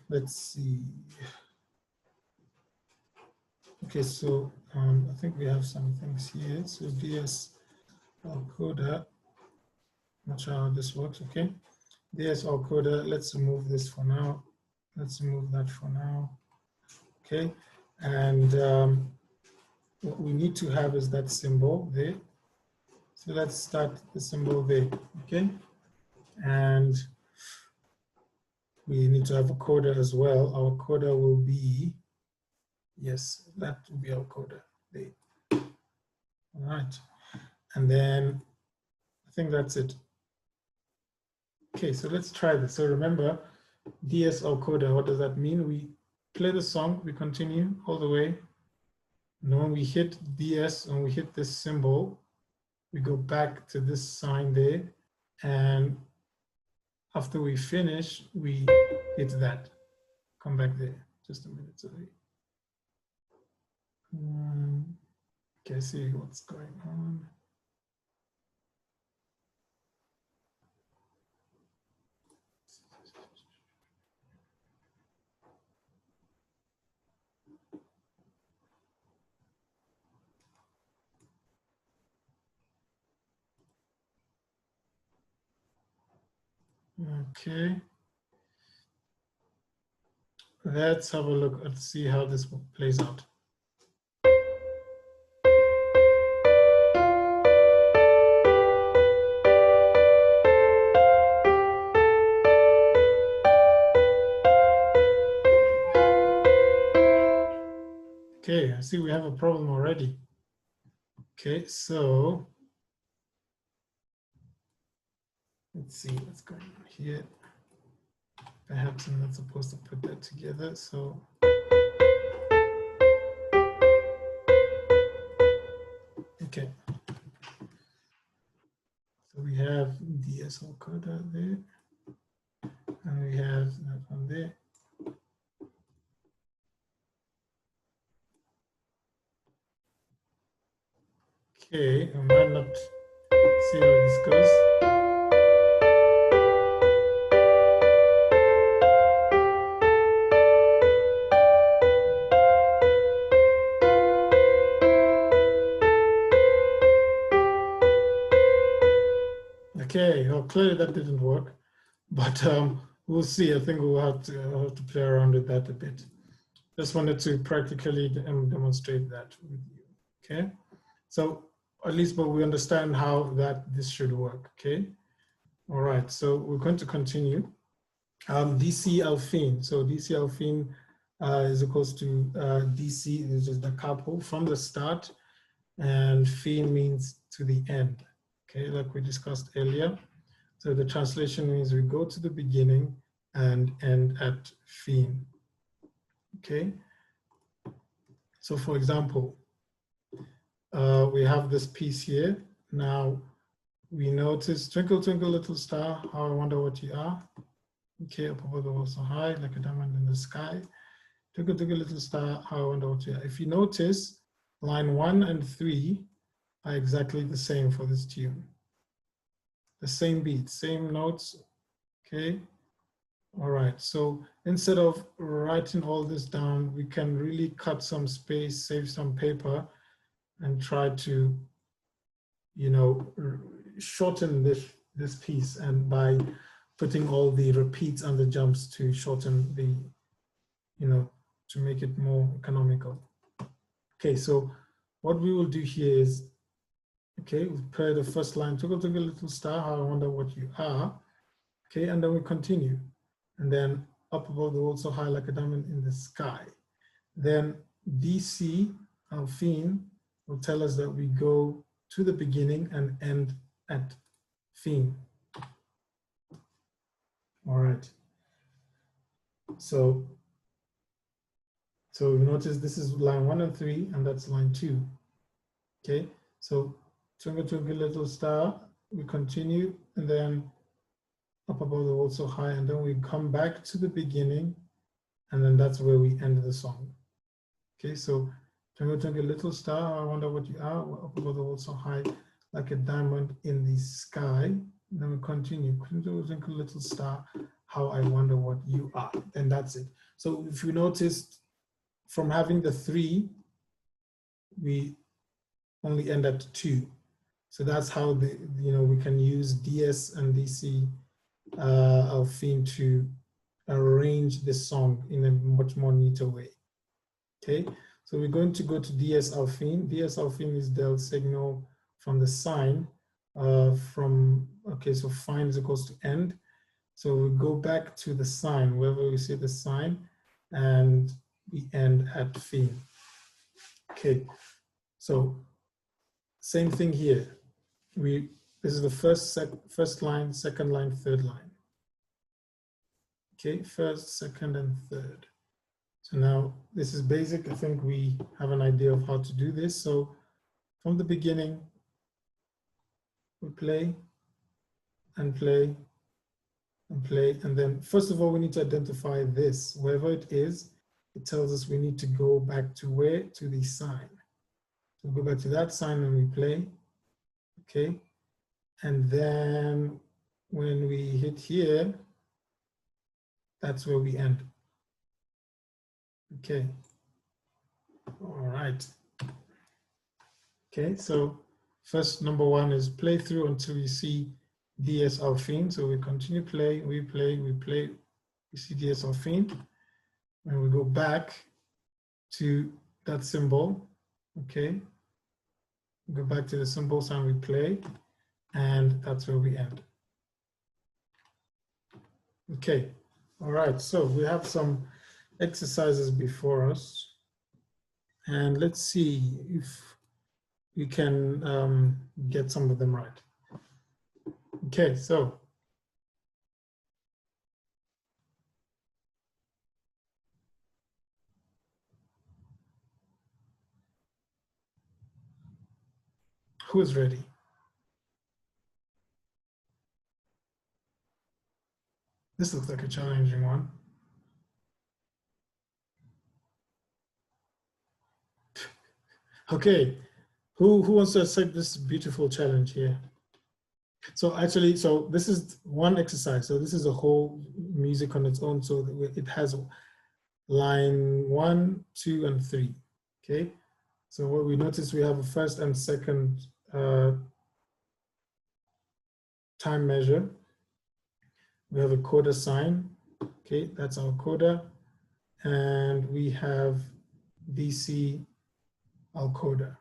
Let's see. Okay, so I think we have some things here. So DS coda, not sure how this works, okay? DS coda, let's remove this for now. Let's remove that for now, okay? And what we need to have is that symbol there. So let's start the symbol there, okay? And we need to have a coda as well. Our coda will be, yes, that will be our coda there. All right, and then I think that's it. Okay, so let's try this. So remember, DS or coda, what does that mean? We play the song, we continue all the way. And when we hit DS, when we hit this symbol, we go back to this sign there, and after we finish, we hit that. Come back there, just a minute. Sorry. Okay, see what's going on. Okay. Let's have a look and see how this plays out. Okay, I see we have a problem already. Okay, so let's see what's going on here. Perhaps I'm not supposed to put that together, so. Okay. So we have DSL coda there, and we have that one there. Okay, I might not see how this goes. Okay, well, clearly that didn't work, but we'll see. I think we'll have to play around with that a bit. Just wanted to practically demonstrate that with you, okay? So at least, but we understand how this should work, okay? All right, so we're going to continue. DC alphine, so DC alphine is equals to DC, which is the capo from the start, and phine means to the end, okay, like we discussed earlier. So the translation means we go to the beginning and end at phine, okay? So for example, we have this piece here. Now we notice twinkle, twinkle, little star, how I wonder what you are. Okay, up above the world so high, like a diamond in the sky. Twinkle, twinkle, little star, how I wonder what you are. If you notice, line 1 and 3 are exactly the same for this tune. The same beat, same notes, okay? All right, so instead of writing all this down, we can really cut some space, save some paper, and try to, you know, shorten this piece, and by putting all the repeats and the jumps to shorten the, to make it more economical. Okay, so what we will do here is, okay, we play the first line, twinkle, twinkle, little star, how I wonder what you are. Okay, and then we continue. And then up above the world so high like a diamond in the sky. Then DC, our theme, will tell us that we go to the beginning and end at theme. All right. So you notice this is line 1 and 3, and that's line 2. Okay, so twinkle, twinkle, little star, we continue, and then up above the world so high, and then we come back to the beginning, and then that's where we end the song. Okay, so twinkle, twinkle, little star, I wonder what you are, up above the world so high, like a diamond in the sky. And then we continue, twinkle, twinkle, little star, how I wonder what you are. And that's it. So if you noticed, from having the 3, we only end at 2. So that's how we can use DS and DC our theme to arrange the song in a much more neater way. Okay, so we're going to go to DS alphine. DS alphine is the signal from the sign so fine is equals to end. So we go back to the sign, wherever we see the sign, and we end at theme. Okay, so same thing here. This is the first line, second line, third line. Okay, first, second, and third. So now this is basic. I think we have an idea of how to do this. So from the beginning, we play and play and play. And then first of all, we need to identify this. Wherever it is, it tells us we need to go back to where? To the sign. So we go back to that sign and we play. Okay. And then when we hit here, that's where we end. Okay. All right. Okay, so first number 1 is play through until you see DS alphine. So we continue play, we play, we see DS alphine. And we go back to that symbol. Okay. We go back to the symbol sign, we play, and that's where we end. Okay. All right, so we have some exercises before us. And let's see if we can get some of them right. Okay, so who's ready? This looks like a challenging one. Okay, who wants to accept this beautiful challenge here? So actually, so this is one exercise. So this is a whole music on its own. So it has line 1, 2, and 3. Okay. So what we notice, we have a first and second time measure. We have a coda sign. Okay, that's our coda. And we have DC al coda.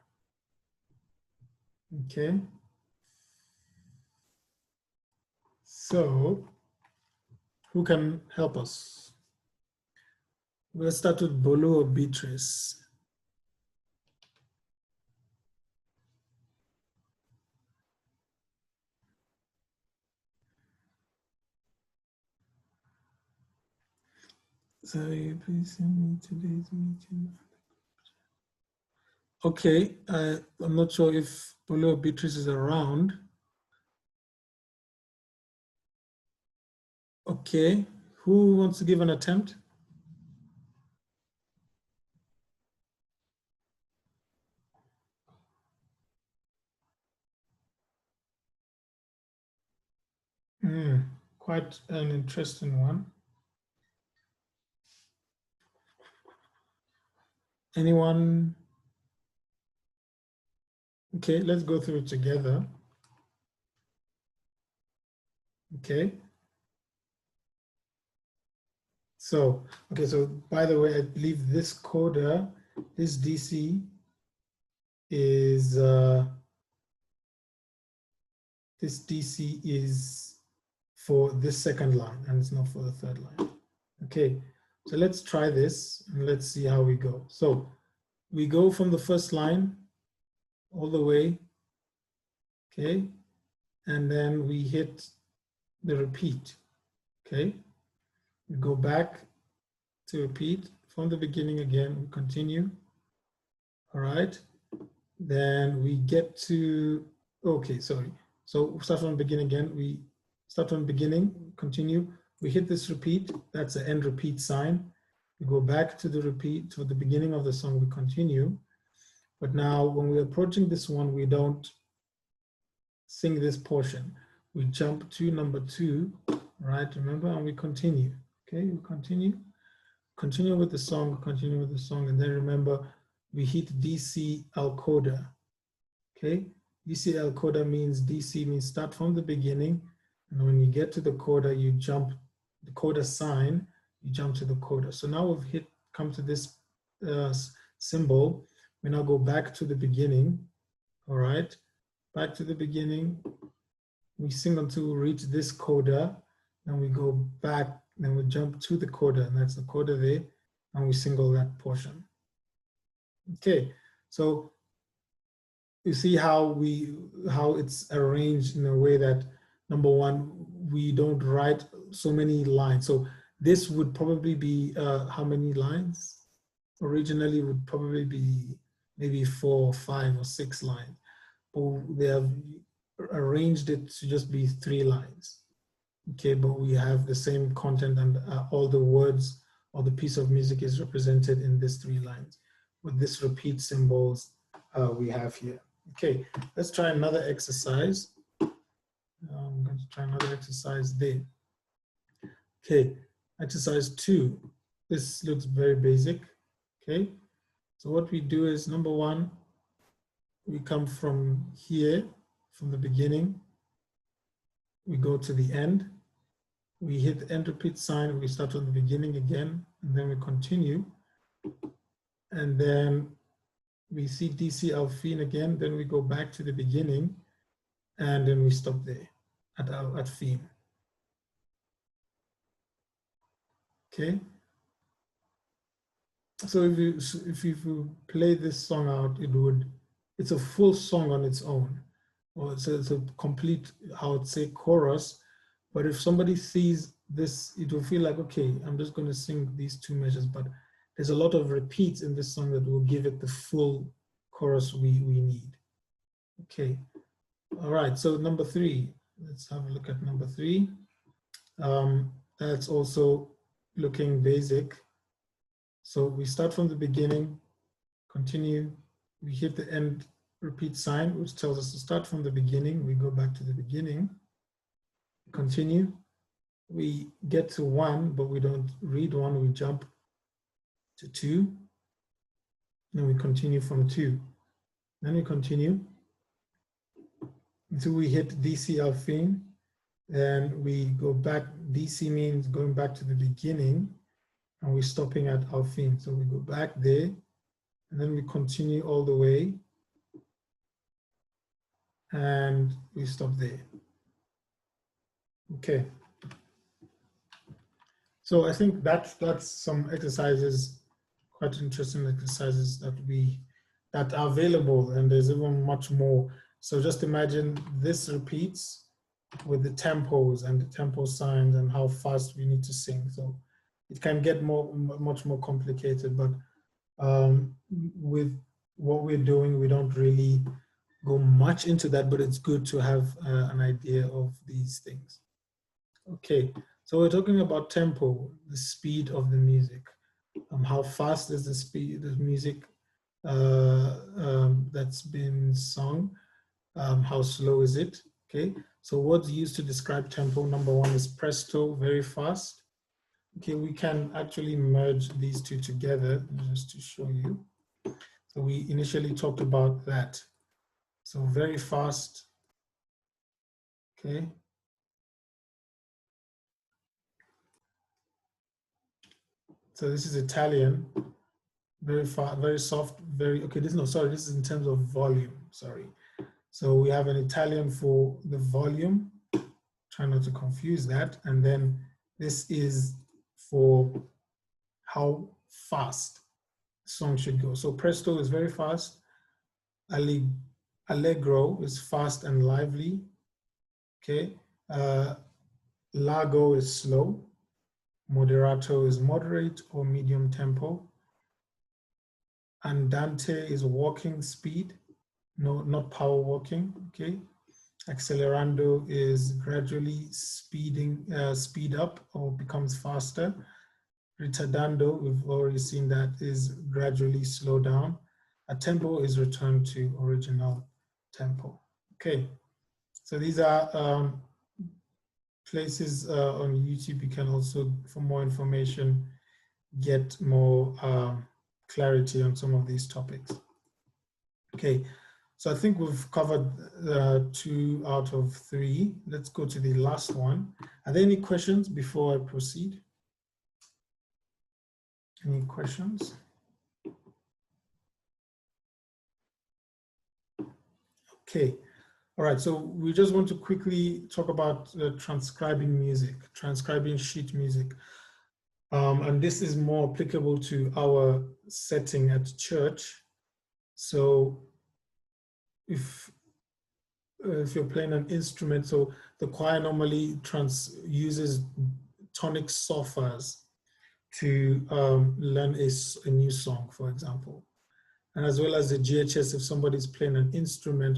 Okay. So who can help us? We'll start with Bolu or Beatrice. Sorry, please send me today's meeting. Okay, I'm not sure if Bolu or Beatrice is around. Okay, who wants to give an attempt? Quite an interesting one. Anyone? Okay, let's go through it together. Okay. So, okay, so by the way, I believe this coda, this DC is, this DC is for this second line and it's not for the third line. Okay, so let's try this and let's see how we go. So we go from the first line all the way, okay, and then we hit the repeat, okay. We go back to repeat from the beginning again, we continue, all right. Then we get to, okay, sorry. So start from the beginning again, we start from the beginning, continue, we hit this repeat, that's the end repeat sign. We go back to the repeat, to the beginning of the song, we continue. But now when we're approaching this one, we don't sing this portion. We jump to number 2, right, remember, and we continue, okay, we continue with the song, and then remember, we hit DC Al coda, okay? DC Al coda means, DC means start from the beginning, and when you get to the coda, you jump, the coda sign, you jump to the coda. So now we've come to this symbol, we now go back to the beginning, all right? Back to the beginning, we sing until we reach this coda, then we go back, then we jump to the coda, and that's the coda there, and we single that portion. Okay, so you see how it's arranged in a way that, number one, we don't write so many lines. So this would probably be how many lines? Originally would probably be maybe 4, 5, or 6 lines. But they have arranged it to just be 3 lines. Okay, but we have the same content, and all the words or the piece of music is represented in these 3 lines with this repeat symbols we have here. Okay, let's try another exercise. I'm going to try another exercise there. Okay, exercise 2. This looks very basic. Okay, so what we do is, number 1, we come from here, from the beginning, we go to the end, we hit the end repeat sign, we start from the beginning again, and then we continue, and then we see DC Alfin again, then we go back to the beginning, and then we stop there at theme. Okay, so if you play this song out, it's a full song on its own, or it's a complete, I would say, chorus. But if somebody sees this, it will feel like, okay, I'm just going to sing these 2 measures, but there's a lot of repeats in this song that will give it the full chorus we need. Okay, all right, so number 3, let's have a look at number 3. That's also looking basic. So we start from the beginning, continue, we hit the end repeat sign, which tells us to start from the beginning. We go back to the beginning, continue, we get to 1, but we don't read 1, we jump to 2, then we continue from 2. Then we continue until we hit DC Alfin, then we go back. DC means going back to the beginning, and we're stopping at Alfin. So we go back there, and then we continue all the way, and we stop there. Okay. So I think that's some exercises, quite interesting exercises that are available, and there's even much more. So just imagine this repeats with the tempos and the tempo signs and how fast we need to sing. So it can get much more complicated, but with what we're doing, we don't really go much into that, but it's good to have an idea of these things. Okay, so we're talking about tempo, the speed of the music. How fast is the speed of music that's been sung? How slow is it? Okay, so what's used to describe tempo? Number 1 is presto, very fast. Okay, we can actually merge these 2 together just to show you. So we initially talked about that. So very fast, okay, So this is Italian, very far, very soft, very, okay, this, no, sorry, this is in terms of volume, sorry. So we have an Italian for the volume, try not to confuse that. And then this is for how fast the song should go. So presto is very fast. Allegro is fast and lively. Okay. Largo is slow. Moderato is moderate or medium tempo. Andante is walking speed, no, not power walking. Okay. Accelerando is gradually speed up or becomes faster. Retardando, we've already seen that, is gradually slow down. A tempo is returned to original tempo. Okay, so these are places on YouTube. You can also, for more information, get more clarity on some of these topics. Okay, so I think we've covered 2 out of 3. Let's go to the last one. Are there any questions before I proceed? Any questions? Okay, all right, so we just want to quickly talk about transcribing music, transcribing sheet music. And this is more applicable to our setting at church. So if you're playing an instrument, so the choir normally uses tonic sophas to learn a new song, for example. And as well as the GHS, if somebody's playing an instrument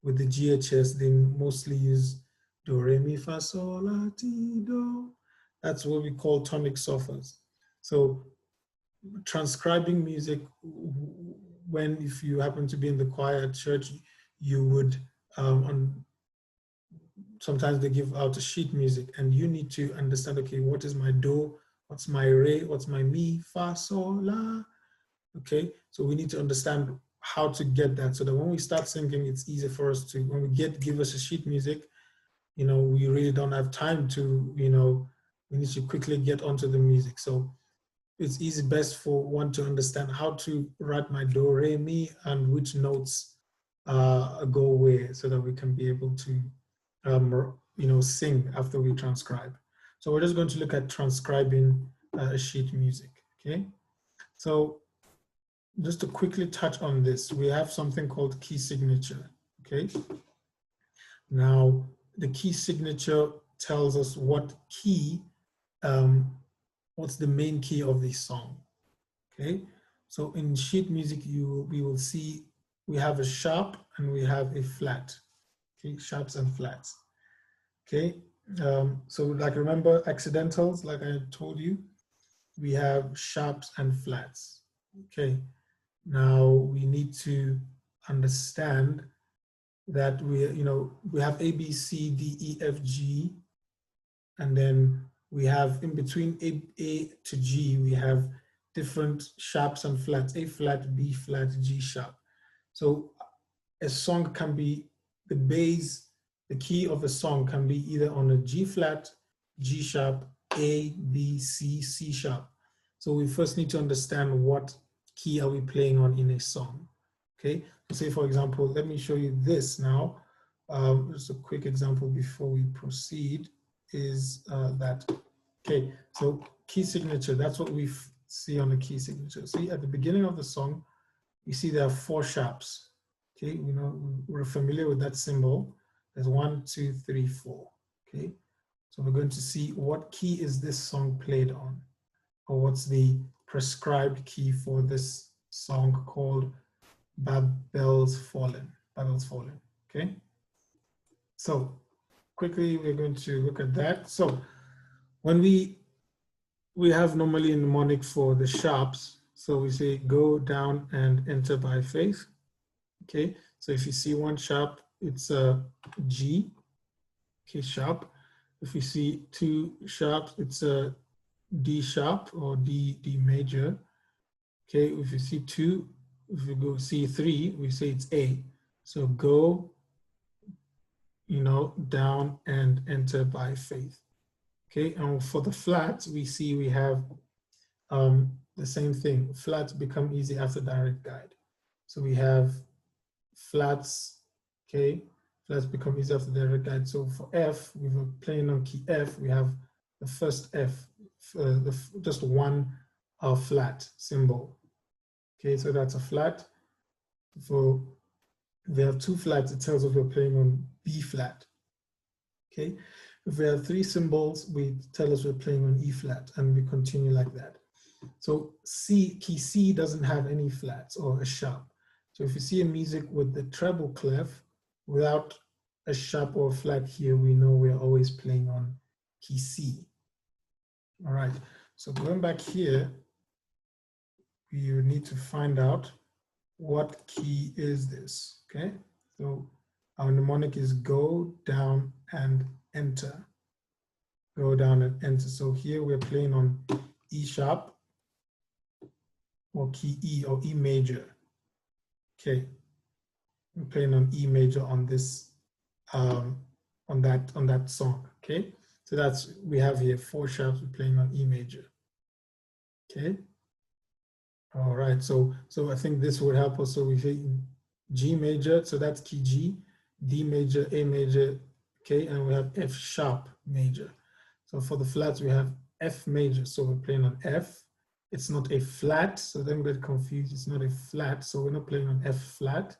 with the GHS, they mostly use do, re, mi, fa, sol, la, ti, do. That's what we call tonic sophas. So transcribing music, if you happen to be in the choir at church, you would, sometimes they give out a sheet music and you need to understand, okay, what is my do, what's my re, what's my mi, fa, sol, la. Okay, so we need to understand how to get that so that when we start singing, it's easy for us to, when we give us a sheet music, we really don't have time to, we need to quickly get onto the music. So it's best for one to understand how to write my do, re, mi, and which notes go where, so that we can be able to, sing after we transcribe. So we're just going to look at transcribing sheet music, okay? So just to quickly touch on this, we have something called key signature, okay? Now, the key signature tells us what key, what's the main key of the song, okay? So in sheet music, we will see we have a sharp and we have a flat, okay? Sharps and flats, okay? So like remember accidentals, like I told you, we have sharps and flats, okay? Now we need to understand that we have A, B, C, D, E, F, G, and then we have in between A to G, we have different sharps and flats, A flat, B flat, G sharp. So a song can be, the bass, the key of a song can be either on a G flat, G sharp, A, B, C, C sharp. So we first need to understand what key are we playing on in a song, okay? Say for example, let me show you this now. Just a quick example before we proceed is that, okay, so key signature, that's what we see on the key signature. See at the beginning of the song, you see there are 4 sharps, okay? We're familiar with that symbol. There's 1, 2, 3, 4, okay? So we're going to see what key is this song played on, or what's the prescribed key for this song called Babel's Fallen, okay? So quickly, we're going to look at that. So when we have normally a mnemonic for the sharps, so we say go down and enter by faith, okay? So if you see 1 sharp, it's a G, okay, sharp. If you see 2 sharps, it's a D sharp or D major. Okay, if you see 2, if you go C3, we say it's A. So go, down and enter by faith. Okay, and for the flats, we see we have the same thing. Flats become easy after direct guide. So we have flats, okay? Flats become easy after direct guide. So for F, we were playing on key F, we have the first F, just one flat symbol. Okay, so that's a flat. So if we have two flats, it tells us we're playing on B flat. Okay, if we have three symbols, we tell us we're playing on E flat, and we continue like that. So C, key C doesn't have any flats or a sharp. So if you see a music with the treble clef without a sharp or a flat here, we know we're always playing on key C. All right, so going back here, you need to find out what key is this, okay? So our mnemonic is go, down, and enter. Go down and enter. So here we're playing on E sharp or key E or E major. Okay, we're playing on E major on this, on that song. Okay, so that's, we have here 4 sharps, we're playing on E major. Okay. All right, so I think this would help us. So we say G major, so that's key G, D major, A major, okay, and we have F sharp major. So for the flats, we have F major, so we're playing on F. It's not a flat, so don't get confused. It's not a flat, so we're not playing on F flat,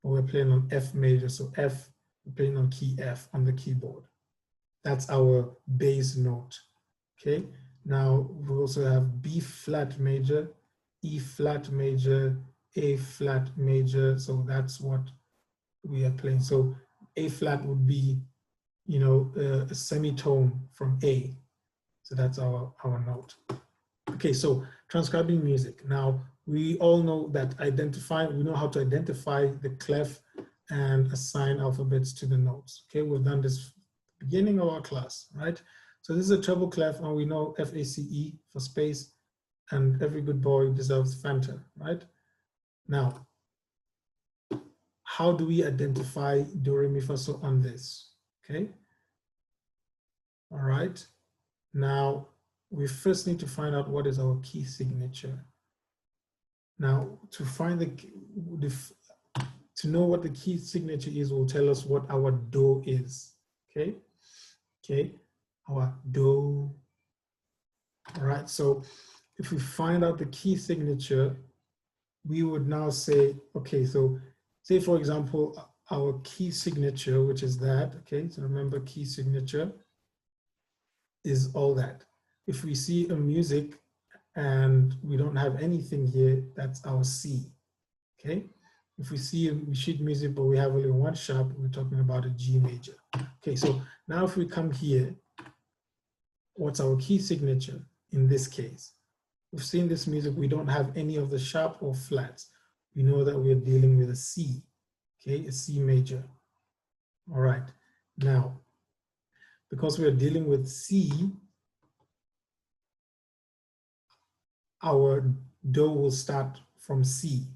but we're playing on F major. So F, we're playing on key F on the keyboard. That's our bass note, okay? Now we also have B flat major, E flat major, A flat major. So that's what we are playing. So A flat would be, you know, a semitone from A. So that's our note. Okay, so transcribing music. Now we all know that we know how to identify the clef and assign alphabets to the notes. Okay, we've done this beginning of our class, right? So this is a treble clef, and we know FACE for space, and every good boy deserves Fanta, right? Now, how do we identify do, re, mi, fa, so on this? Okay. All right. Now, we first need to find out what is our key signature. Now, to find to know what the key signature is will tell us what our do is. Okay. Okay. Our do. All right. So if we find out the key signature, we would now say, okay, so say for example, our key signature, which is that, okay, so remember key signature is all that. If we see a music and we don't have anything here, that's our C, okay? If we see a sheet music but we have only one sharp, we're talking about a G major. Okay, so now if we come here, what's our key signature in this case? We've seen this music, we don't have any of the sharp or flats. We know that we're dealing with a C, okay, a C major. All right, now, because we're dealing with C, our do will start from C,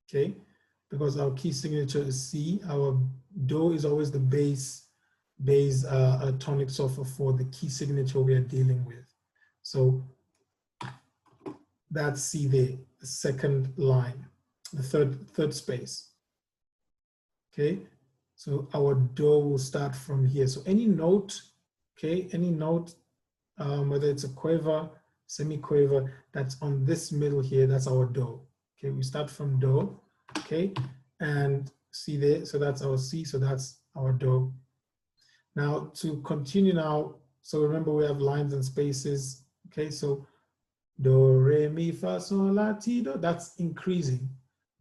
okay? Because our key signature is C, our do is always the bass tonic solfa for the key signature we are dealing with. So that's C there, the second line, the third space. Okay, so our do will start from here. So any note, okay, any note, whether it's a quaver, semi-quaver, that's on this middle here, that's our do. Okay, we start from do, okay, and C there, so that's our C, so that's our do. Now to continue now, so remember we have lines and spaces, okay, so do, re, mi, fa, sol, la, ti, do, that's increasing.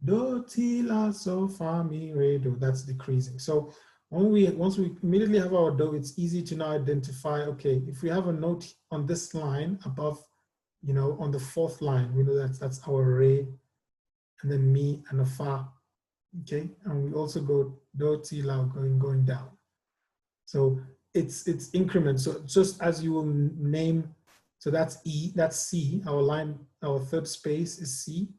Do, ti, la, so, fa, mi, re, do, that's decreasing. So once we immediately have our do, it's easy to now identify, okay, if we have a note on this line above, you know, on the 4th line, we know that's our re, and then mi and a fa, okay? And we also go do, ti, la, going down. So it's increments. So just as you will name, so that's E, that's C, our line, our 3rd space is C.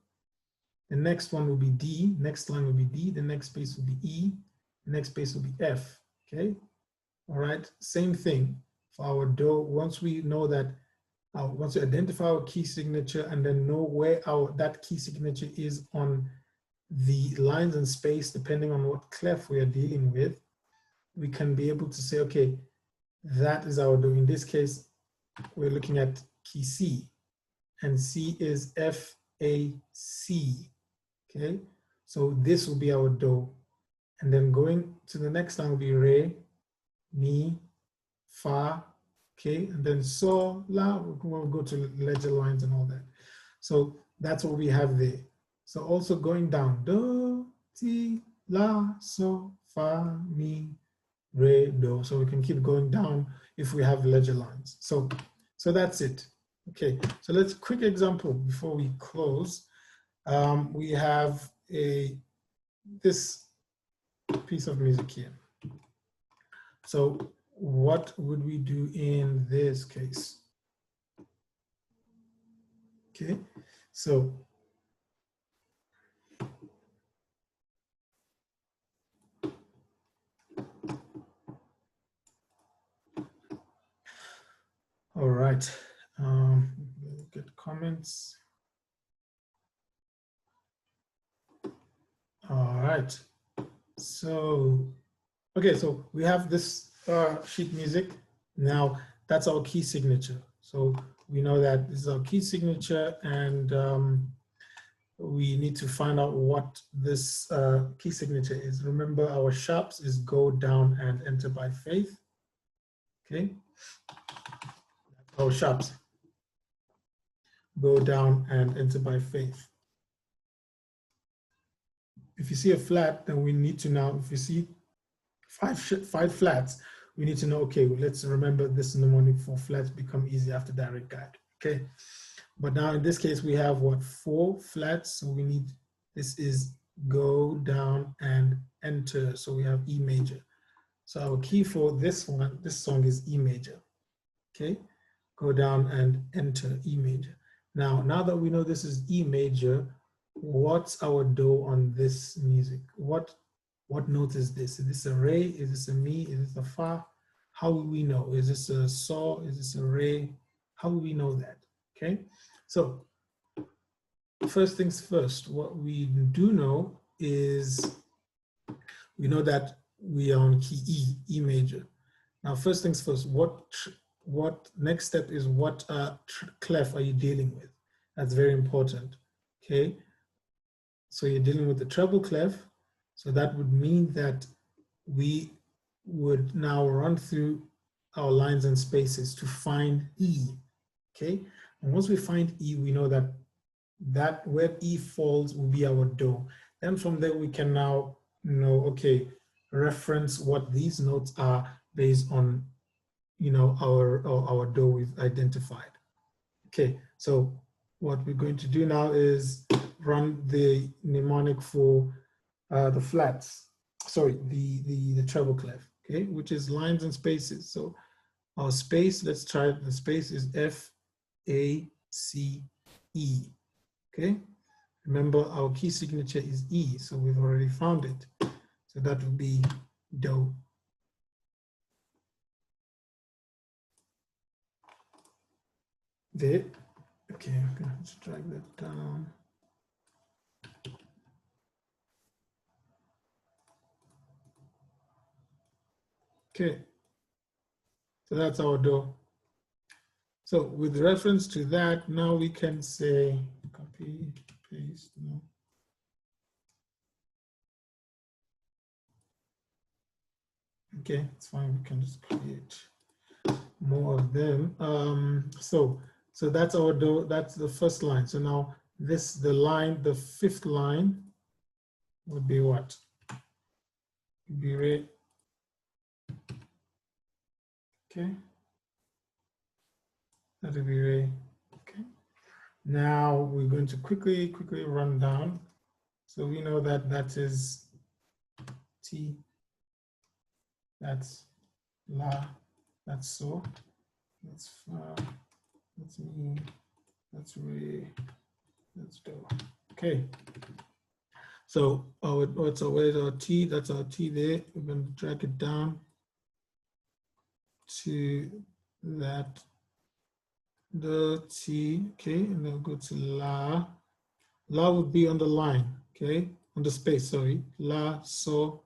The next one will be D, next line will be D, the next space will be E, the next space will be F, okay? All right, same thing for our do. Once we know that once we identify our key signature and then know where that key signature is on the lines and space, depending on what clef we are dealing with, we can be able to say, okay, that is our do. In this case, we're looking at key C, and C is F, A, C, okay? So this will be our do. And then going to the next line will be re, mi, fa, okay? And then so, la, we'll go to ledger lines and all that. So that's what we have there. So also going down, do, ti, la, so, fa, mi, re, do. So we can keep going down if we have ledger lines. So that's it. Okay, so let's quick example before we close. We have this piece of music here. So what would we do in this case? Okay, so all right, get comments. All right, so okay, so we have this sheet music. Now that's our key signature. So we know that this is our key signature, and we need to find out what this key signature is. Remember, our sharps is go down and enter by faith. Okay, our sharps, go down and enter by faith. If you see a flat, then we need to now, if you see five flats, we need to know, okay, well, let's remember this mnemonic for flats become easy after direct guide. Okay, but now in this case, we have what, 4 flats. So we need, this is go down and enter. So we have E major. So our key for this one, this song is E major. Okay, go down and enter E major. Now that we know this is E major, what's our do on this music? What note is this? Is this a re? Is this a mi? Is this a fa? How will we know? Is this a so? Is this a re? How will we know that? Okay, so first things first, what we do know is we know that we are on key E major. Now, first things first, what next step is what clef are you dealing with? That's very important. Okay, so you're dealing with the treble clef. So that would mean that we would now run through our lines and spaces to find E. Okay, and once we find E, we know that where E falls will be our do. Then from there we can now know, okay, reference what these notes are based on, you know, our do we've identified. Okay, so what we're going to do now is run the mnemonic for the flats, sorry, the treble clef, okay, which is lines and spaces. So our space, let's try it. The space is F, A, C, E, okay? Remember our key signature is E, so we've already found it. So that would be do. There, okay, I'm gonna just drag that down. Okay, so that's our do. So with reference to that, now we can say copy, paste, no. Okay, it's fine, we can just create more of them. So that's our do, that's the first line. So now this, the line, the fifth line would be what? Would be re. Okay. That would be re. Okay. Now we're going to quickly run down. So we know that that is T, that's la, that's so, that's fa, that's mi, that's re, that's do. Okay. So where's our T? That's our T there. We're going to drag it down to that do, ti, okay, and then go to la. La would be on the line, okay, on the space, sorry. La, so,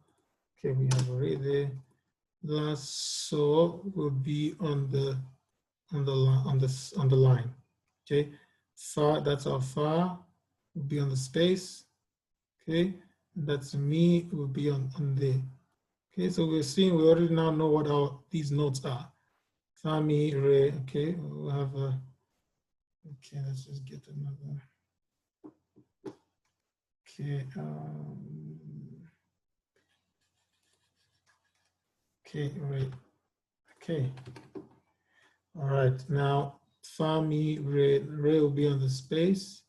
okay, we have already there. La, so will be on the line, okay. Fa, that's our fa, will be on the space, okay. And that's mi will be on there. Okay, so we're seeing, we already now know what these notes are. Fa, mi, re, okay, we'll have a, okay, let's just get another, okay, okay, right, okay. All right, now fa, mi, re, re will be on the space.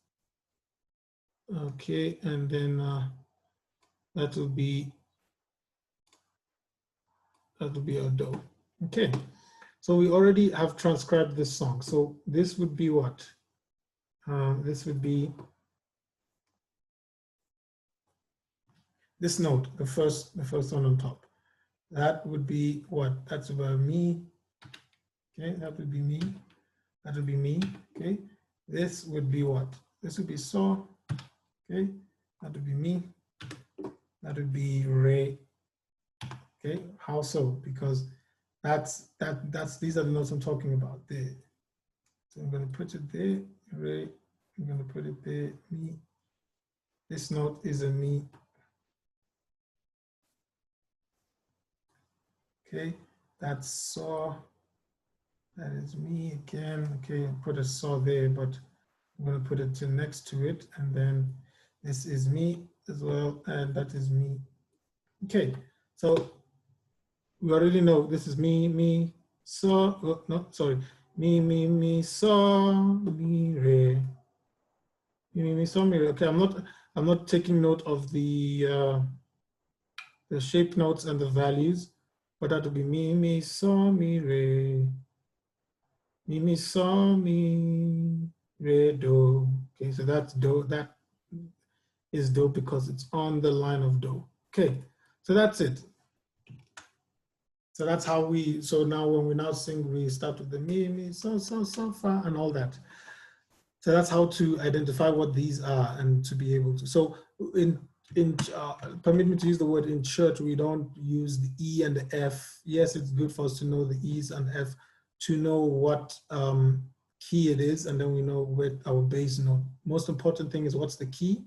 Okay, and then that will be our do. Okay, so we already have transcribed this song. So this would be what? This would be this note, the first one on top. That would be what? That's about me. Okay, that would be me. That would be me. Okay, this would be what? This would be so. Okay, that would be me. That would be re. Okay, how so? Because that's these are the notes I'm talking about there. So I'm going to put it there, re. I'm going to put it there, me. This note is a me. Okay, that's saw. That is me again. Okay, I'll put a saw there, but I'm going to put it next to it, and then this is me as well, and that is me. Okay, so we already know this is me, saw. Oh, no, sorry, me, saw, me, re. Me, saw, me, re. Okay, I'm not taking note of the shape notes and the values, but that would be me, saw, me, re. Mi, saw, me, re, do. Okay, so that's do. That is do because it's on the line of do. Okay, so that's it. So that's how we, so now when we now sing, we start with the me, so, fa, and all that. So that's how to identify what these are and to be able to. So permit me to use the word in church, we don't use the E and the F. Yes, it's good for us to know the E's and F to know what key it is, and then we know where our bass note. Most important thing is what's the key.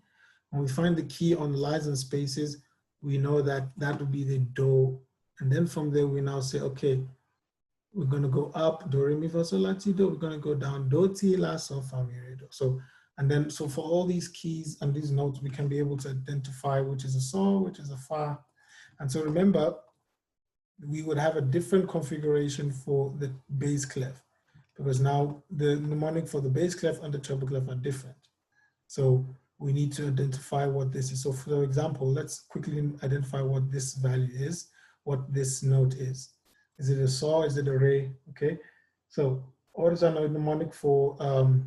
When we find the key on lines and spaces, we know that that would be the do. And then from there, we now say, okay, we're going to go up, do, re, mi, fa, sol, la, ti, do. We're going to go down, do, ti, la, sol, fa, mi, re, do. So, and then, so for all these keys and these notes, we can be able to identify which is a sol, which is a fa. And so remember, we would have a different configuration for the bass clef, because now the mnemonic for the bass clef and the treble clef are different. So we need to identify what this is. So for example, let's quickly identify what this value is, what this note is. Is it a saw? Is it a re? Okay. So what is our mnemonic for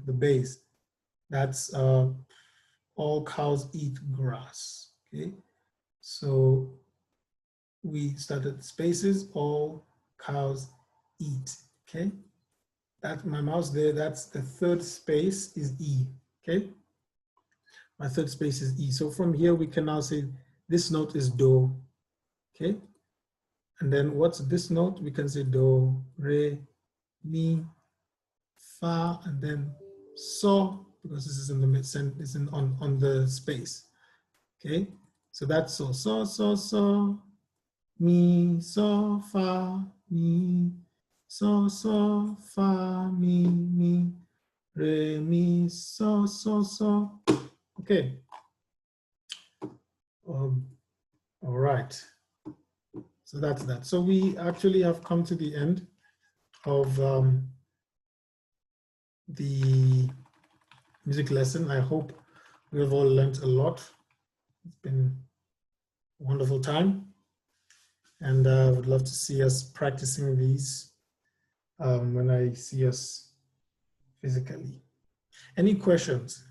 the bass? That's all cows eat grass. Okay. So we started spaces, all cows eat. Okay. That's my mouse there. That's the third space is E. Okay. My third space is E. So from here, we can now say this note is do, okay? And then what's this note? We can say do, re, mi, fa, and then so, because this is in the mid, it's on the space, okay? So that's so, mi, so, fa, mi, so, fa, mi, re, mi, so. Okay. All right. So that's that. So we actually have come to the end of the music lesson. I hope we have all learned a lot. It's been a wonderful time. And I would love to see us practicing these when I see us physically. Any questions?